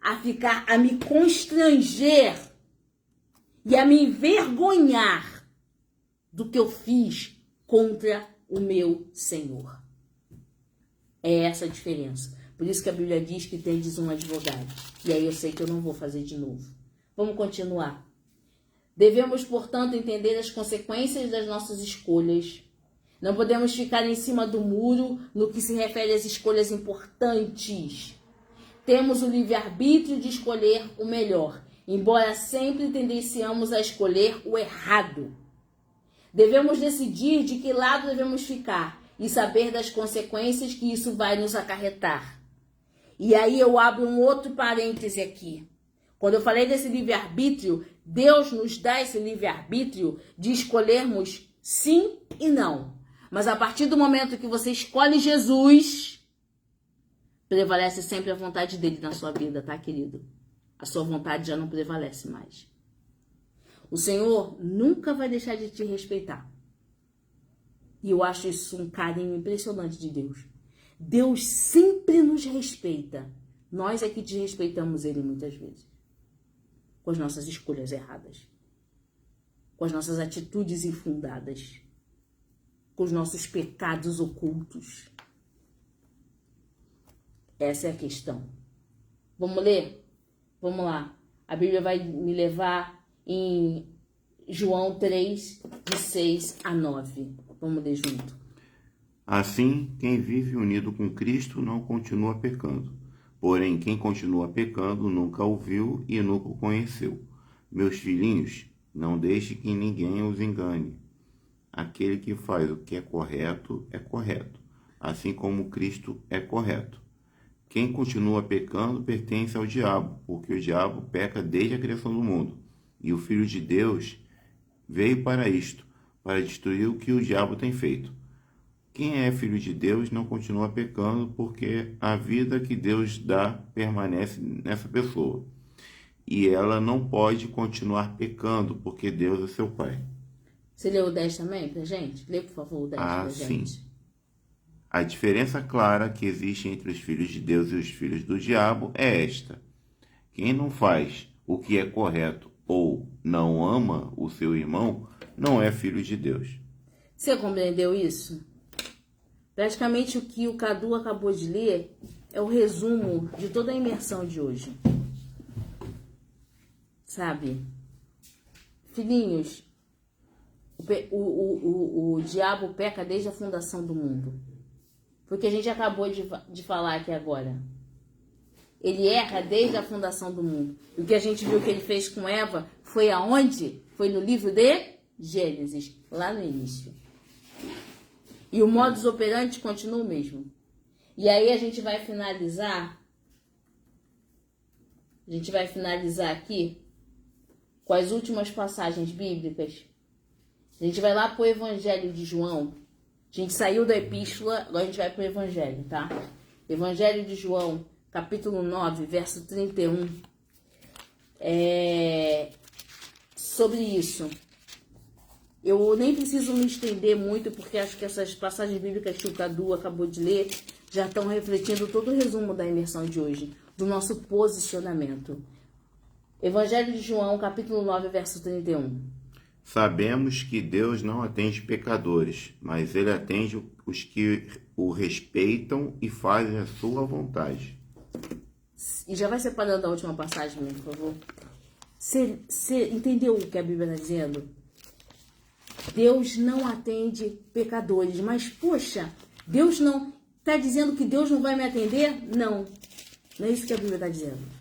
A: a me constranger e a me envergonhar do que eu fiz contra o meu Senhor. É essa a diferença. Por isso que a Bíblia diz que tendes um advogado. E aí eu sei que eu não vou fazer de novo. Vamos continuar. Devemos, portanto, entender as consequências das nossas escolhas. Não podemos ficar em cima do muro no que se refere às escolhas importantes. Temos o livre-arbítrio de escolher o melhor, embora sempre tendenciamos a escolher o errado. Devemos decidir de que lado devemos ficar e saber das consequências que isso vai nos acarretar. E aí eu abro um outro parêntese aqui. Quando eu falei desse livre-arbítrio, Deus nos dá esse livre-arbítrio de escolhermos sim e não. Mas a partir do momento que você escolhe Jesus, prevalece sempre a vontade dele na sua vida, tá, querido? A sua vontade já não prevalece mais. O Senhor nunca vai deixar de te respeitar. E eu acho isso um carinho impressionante de Deus. Deus sempre nos respeita. Nós é que desrespeitamos ele muitas vezes. com as nossas escolhas erradas, com as nossas atitudes infundadas, com os nossos pecados ocultos. Essa é a questão. Vamos ler? Vamos lá. A Bíblia vai me levar em João 3, de 6 a 9. Vamos ler junto.
B: Assim, quem vive unido com Cristo não continua pecando. Porém, quem continua pecando nunca o viu e nunca o conheceu. Meus filhinhos, não deixe que ninguém os engane. Aquele que faz o que é correto, assim como Cristo é correto. Quem continua pecando pertence ao diabo, porque o diabo peca desde a criação do mundo. E o Filho de Deus veio para isto, para destruir o que o diabo tem feito. Quem é filho de Deus não continua pecando, porque a vida que Deus dá permanece nessa pessoa. E ela não pode continuar pecando, porque Deus é seu Pai.
A: Você leu o 10 também pra gente? Lê, por favor, o 10 pra gente.
B: Sim. A diferença clara que existe entre os filhos de Deus e os filhos do diabo é esta. Quem não faz o que é correto ou não ama o seu irmão, não é filho de Deus.
A: Você compreendeu isso? Praticamente o que o Cadu acabou de ler é o resumo de toda a imersão de hoje. Sabe? Filhinhos, o diabo peca desde a fundação do mundo. Porque a gente acabou de falar aqui agora. Ele erra desde a fundação do mundo. E o que a gente viu que ele fez com Eva foi aonde? Foi no livro de Gênesis, lá no início. E o modus operandi continua o mesmo. E aí a gente vai finalizar. A gente vai finalizar aqui com as últimas passagens bíblicas. A gente vai lá para o Evangelho de João. A gente saiu da epístola, agora a gente vai para o Evangelho, tá? Evangelho de João, capítulo 9, verso 31. Sobre isso. Eu nem preciso me estender muito, porque acho que essas passagens bíblicas que o Cadu acabou de ler já estão refletindo todo o resumo da imersão de hoje, do nosso posicionamento. Evangelho de João, capítulo 9, verso 31.
B: Sabemos que Deus não atende pecadores, mas Ele atende os que o respeitam e fazem a sua vontade.
A: E já vai separando a última passagem, por favor. Você entendeu o que a Bíblia está dizendo? Deus não atende pecadores, mas, poxa, Deus não... Está dizendo que Deus não vai me atender? Não, não é isso que a Bíblia está dizendo.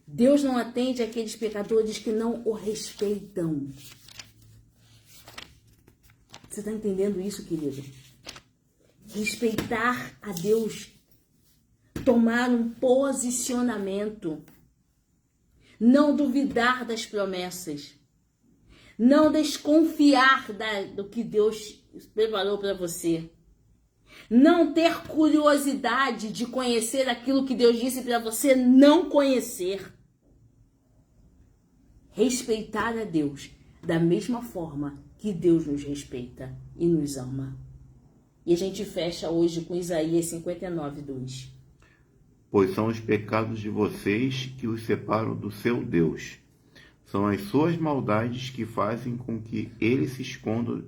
A: Deus não atende aqueles pecadores que não o respeitam. Você está entendendo isso, querido? Respeitar a Deus. Tomar um posicionamento. Não duvidar das promessas. Não desconfiar do que Deus preparou para você. Não ter curiosidade de conhecer aquilo que Deus disse para você não conhecer. Respeitar a Deus da mesma forma que Deus nos respeita e nos ama. E a gente fecha hoje com Isaías 59, 2.
B: Pois são os pecados de vocês que os separam do seu Deus. São as suas maldades que fazem com que ele se esconda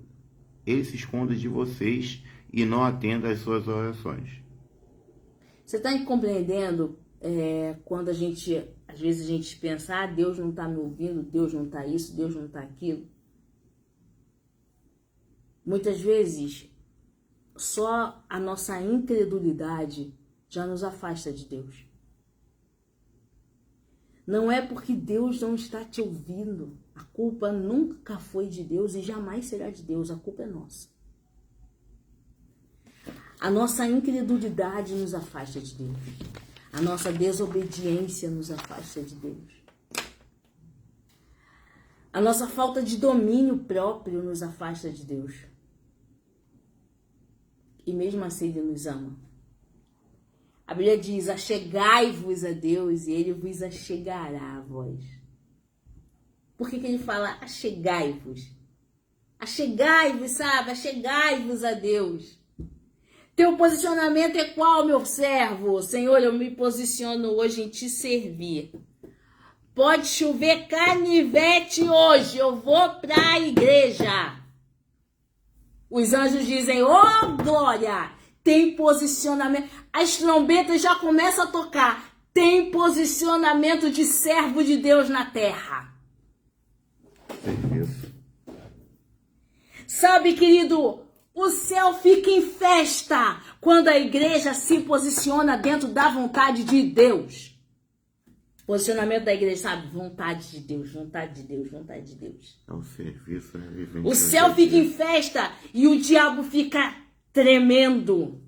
B: de vocês e não atenda às suas orações.
A: Você está compreendendo quando às vezes a gente pensa, Deus não está me ouvindo, Deus não está isso, Deus não está aquilo. Muitas vezes, só a nossa incredulidade já nos afasta de Deus. Não é porque Deus não está te ouvindo. A culpa nunca foi de Deus e jamais será de Deus. A culpa é nossa. A nossa incredulidade nos afasta de Deus. A nossa desobediência nos afasta de Deus. A nossa falta de domínio próprio nos afasta de Deus. E mesmo assim Ele nos ama. A Bíblia diz, achegai-vos a Deus e Ele vos achegará a vós. Por que Ele fala achegai-vos? Achegai-vos, sabe? Achegai-vos a Deus. Teu posicionamento é qual, meu servo? Senhor, eu me posiciono hoje em te servir. Pode chover canivete hoje, eu vou para a igreja. Os anjos dizem, oh glória, tem posicionamento. As trombetas já começam a tocar. Tem posicionamento de servo de Deus na terra.
B: Serviço.
A: Sabe, querido, o céu fica em festa quando a igreja se posiciona dentro da vontade de Deus. Posicionamento da igreja, sabe? Vontade de Deus, vontade de Deus, vontade de Deus.
B: É um serviço, né?
A: O céu fica em festa e o diabo fica tremendo.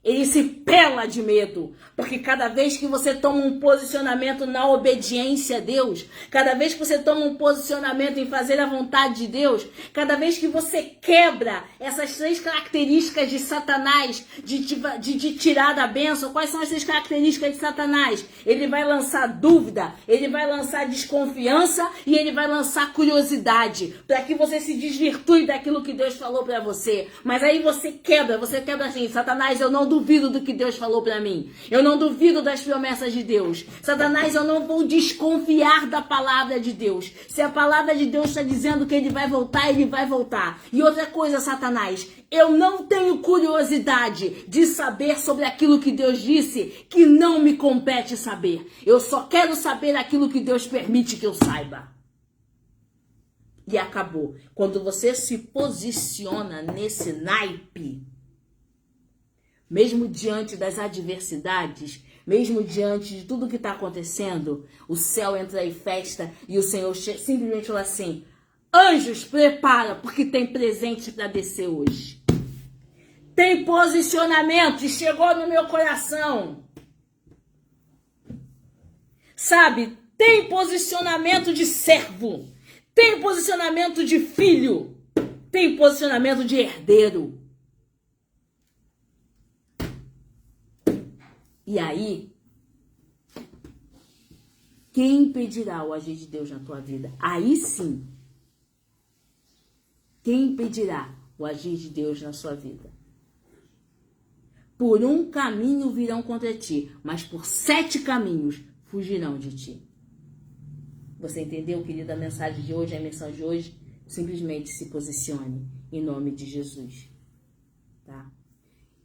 A: Ele se pela de medo, porque cada vez que você toma um posicionamento na obediência a Deus, cada vez que você toma um posicionamento em fazer a vontade de Deus, cada vez que você quebra essas 3 características de Satanás, de tirar da bênção, quais são as 3 características de Satanás? Ele vai lançar dúvida, ele vai lançar desconfiança e ele vai lançar curiosidade, para que você se desvirtue daquilo que Deus falou para você. Mas aí você quebra assim, Satanás, eu não duvido do que Deus falou para mim. Eu não duvido das promessas de Deus. Satanás, eu não vou desconfiar da palavra de Deus. Se a palavra de Deus está dizendo que ele vai voltar, ele vai voltar. E outra coisa, Satanás, eu não tenho curiosidade de saber sobre aquilo que Deus disse, que não me compete saber. Eu só quero saber aquilo que Deus permite que eu saiba. E acabou. Quando você se posiciona nesse naipe, mesmo diante das adversidades, mesmo diante de tudo que está acontecendo, o céu entra em festa e o Senhor simplesmente fala assim, anjos, prepara, porque tem presente para descer hoje. Tem posicionamento e chegou no meu coração. Sabe, tem posicionamento de servo, tem posicionamento de filho, tem posicionamento de herdeiro. E aí, quem impedirá o agir de Deus na tua vida? Aí sim, quem impedirá o agir de Deus na sua vida? Por um caminho virão contra ti, mas por 7 caminhos fugirão de ti. Você entendeu, querida, a mensagem de hoje, a mensagem de hoje? Simplesmente se posicione em nome de Jesus. Tá?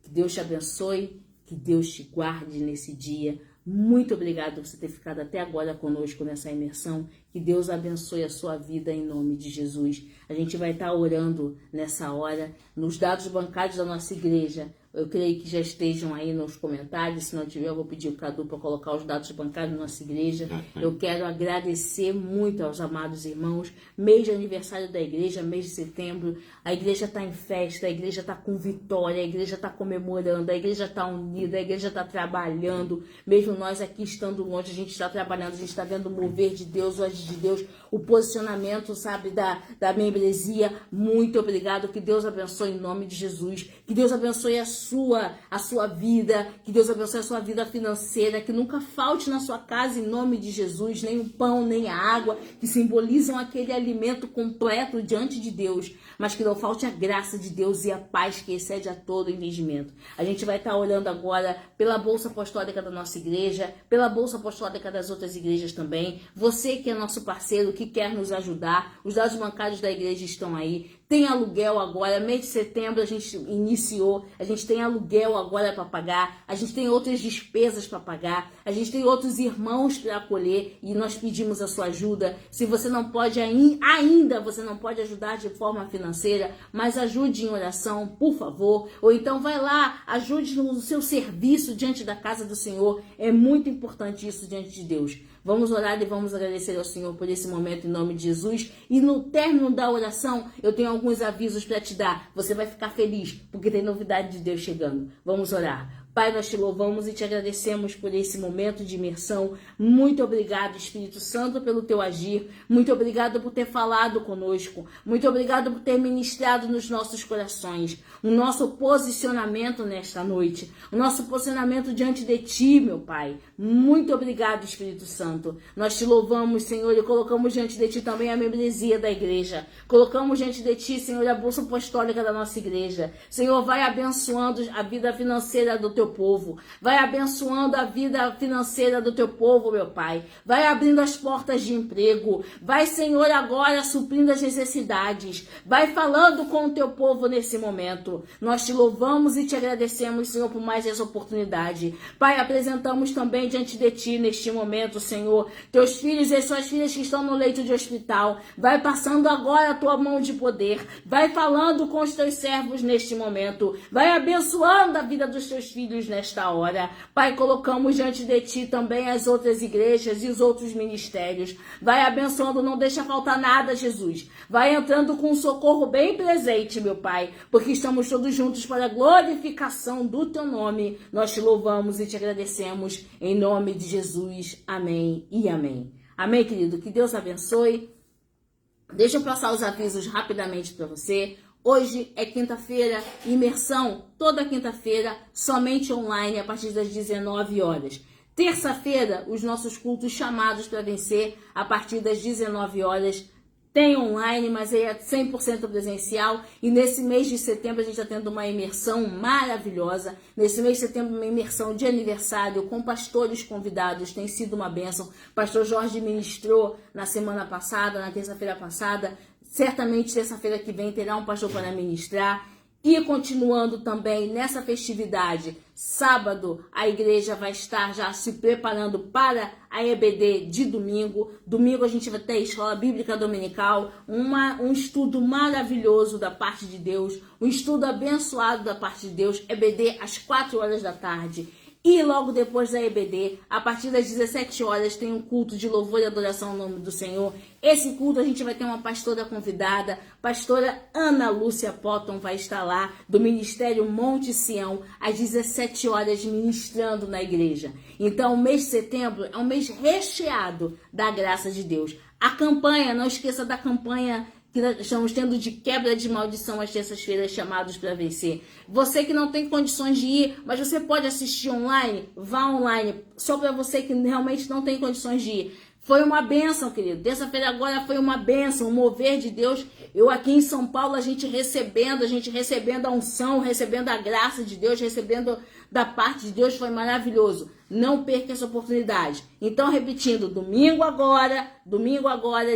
A: Que Deus te abençoe. Que Deus te guarde nesse dia. Muito obrigado por você ter ficado até agora conosco nessa imersão. Que Deus abençoe a sua vida em nome de Jesus. A gente vai estar orando nessa hora nos dados bancários da nossa igreja. Eu creio que já estejam aí nos comentários. Se não tiver, eu vou pedir o Cadu para colocar os dados bancários da nossa igreja. Eu quero agradecer muito aos amados irmãos. Mês de aniversário da igreja, mês de setembro. A igreja está em festa, a igreja está com vitória, a igreja está comemorando, a igreja está unida, a igreja está trabalhando. Mesmo nós aqui estando longe, a gente está trabalhando, a gente está vendo o mover de Deus, o agir de Deus, o posicionamento, sabe, da membresia. Muito obrigado. Que Deus abençoe em nome de Jesus. Que Deus abençoe a sua vida, que Deus abençoe a sua vida financeira, que nunca falte na sua casa em nome de Jesus, nem o pão, nem a água, que simbolizam aquele alimento completo diante de Deus, mas que não falte a graça de Deus e a paz que excede a todo entendimento. A gente vai estar orando agora pela Bolsa Apostólica da nossa igreja, pela Bolsa Apostólica das outras igrejas também. Você que é nosso parceiro, que quer nos ajudar, os dados bancários da igreja estão aí. Tem aluguel agora, mês de setembro a gente iniciou, a gente tem aluguel agora para pagar, a gente tem outras despesas para pagar, a gente tem outros irmãos para acolher e nós pedimos a sua ajuda. Se você não pode ainda, você não pode ajudar de forma financeira, mas ajude em oração, por favor. Ou então vai lá, ajude no seu serviço diante da casa do Senhor. É muito importante isso diante de Deus. Vamos orar e vamos agradecer ao Senhor por esse momento em nome de Jesus. E no término da oração, eu tenho alguns avisos para te dar. Você vai ficar feliz, porque tem novidade de Deus chegando. Vamos orar. Pai, nós te louvamos e te agradecemos por esse momento de imersão. Muito obrigado, Espírito Santo, pelo teu agir. Muito obrigado por ter falado conosco. Muito obrigado por ter ministrado nos nossos corações. O nosso posicionamento nesta noite. O nosso posicionamento diante de ti, meu Pai. Muito obrigado, Espírito Santo. Nós te louvamos, Senhor, e colocamos diante de ti também a membresia da igreja. Colocamos diante de ti, Senhor, a Bolsa Apostólica da nossa igreja. Senhor, vai abençoando a vida financeira do teu teu povo. Vai abençoando a vida financeira do teu povo, meu Pai. Vai abrindo as portas de emprego. Vai, Senhor, agora suprindo as necessidades. Vai falando com o teu povo nesse momento. Nós te louvamos e te agradecemos, Senhor, por mais essa oportunidade. Pai, apresentamos também diante de ti neste momento, Senhor, teus filhos e suas filhas que estão no leito de hospital. Vai passando agora a tua mão de poder. Vai falando com os teus servos neste momento. Vai abençoando a vida dos teus filhos nesta hora. Pai, colocamos diante de ti também as outras igrejas e os outros ministérios. Vai abençoando, não deixa faltar nada, Jesus. Vai entrando com um socorro bem presente, meu Pai, porque estamos todos juntos para a glorificação do teu nome. Nós te louvamos e te agradecemos em nome de Jesus. Amém e amém. Amém, querido? Que Deus abençoe. Deixa eu passar os avisos rapidamente para você. Hoje é quinta-feira, imersão toda quinta-feira, somente online a partir das 19 horas. Terça-feira, os nossos cultos chamados para vencer a partir das 19 horas. Tem online, mas é 100% presencial. E nesse mês de setembro a gente está tendo uma imersão maravilhosa. Nesse mês de setembro, uma imersão de aniversário com pastores convidados. Tem sido uma bênção. O pastor Jorge ministrou na semana passada, na terça-feira passada. Certamente terça-feira que vem terá um pastor para ministrar. E continuando também nessa festividade, sábado a igreja vai estar já se preparando para a EBD de domingo. Domingo a gente vai ter escola bíblica dominical, um estudo maravilhoso da parte de Deus, um estudo abençoado da parte de Deus, EBD às 4 horas da tarde. E logo depois da EBD, a partir das 17 horas, tem um culto de louvor e adoração ao nome do Senhor. Esse culto a gente vai ter uma pastora convidada, pastora Ana Lúcia Potton vai estar lá, do Ministério Monte Sião, às 17 horas, ministrando na igreja. Então, o mês de setembro é um mês recheado da graça de Deus. A campanha, não esqueça da campanha que nós estamos tendo de quebra de maldição às terças-feiras, chamados para vencer. Você que não tem condições de ir, mas você pode assistir online, vá online. Só para você que realmente não tem condições de ir. Foi uma bênção, querido. Terça-feira agora foi uma bênção, um mover de Deus. Eu aqui em São Paulo, a gente recebendo a unção, recebendo a graça de Deus, recebendo da parte de Deus, foi maravilhoso. Não perca essa oportunidade. Então, repetindo, domingo agora,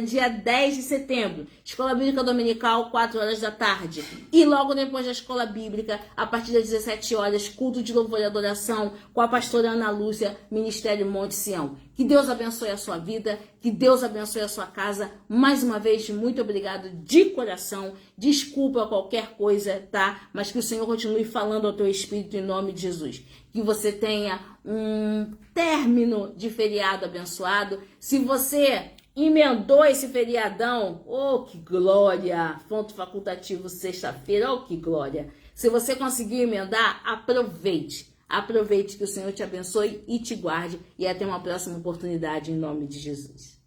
A: dia 10 de setembro, Escola Bíblica Dominical, 4 horas da tarde. E logo depois da Escola Bíblica, a partir das 17 horas, culto de louvor e adoração com a pastora Ana Lúcia, Ministério Monte Sião. Que Deus abençoe a sua vida, que Deus abençoe a sua casa. Mais uma vez, muito obrigado de coração. Desculpa qualquer coisa, tá? Mas que o Senhor continue falando ao teu espírito em nome de Jesus. Que você tenha um término de feriado abençoado. Se você emendou esse feriadão, oh, que glória! Ponto facultativo sexta-feira, oh, que glória! Se você conseguiu emendar, aproveite. Aproveite, que o Senhor te abençoe e te guarde. E até uma próxima oportunidade em nome de Jesus.